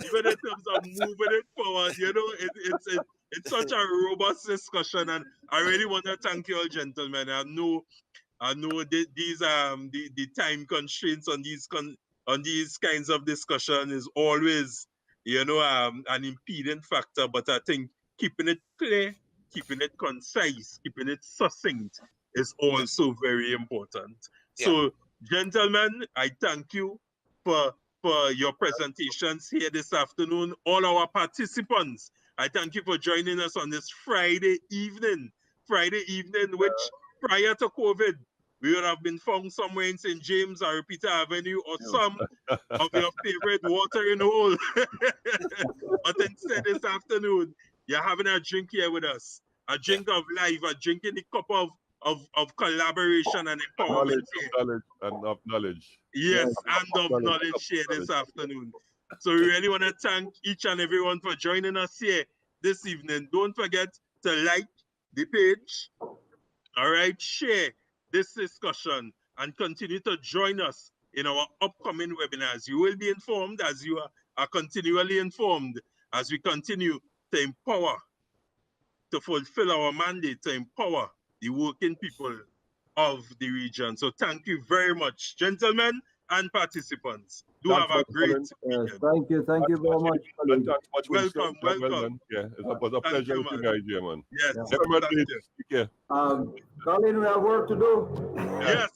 S1: even in terms of moving it forward, it's such a robust discussion, and I really want to thank you all, gentlemen. I know these the time constraints on these kinds of discussion is always an impeding factor, but I think keeping it clear, keeping it concise, keeping it succinct is also very important.
S3: Yeah.
S1: So, gentlemen, I thank you for your presentations here this afternoon. All our participants, I thank you for joining us on this Friday evening, which prior to COVID, we would have been found somewhere in St. James or Peter Avenue or some of your favorite watering hole. But instead this afternoon, you're having a drink here with us, a drink of life, a drink in the cup of collaboration and empowerment
S2: knowledge.
S1: Yes, and of knowledge here this afternoon. So we really want to thank each and everyone for joining us here this evening. Don't forget to like the page, all right, share this discussion, and continue to join us in our upcoming webinars. You will be informed, as you are continually informed, as we continue to empower, to fulfill our mandate, to empower the working people of the region. So thank you very much, gentlemen and participants. Have a great weekend.
S4: Thank you very much.
S1: Welcome.
S2: Well done. Yeah, it was a pleasure with you guys here, man.
S1: Yes.
S2: Everybody, take care.
S4: Colin, we have work to do.
S1: Yes.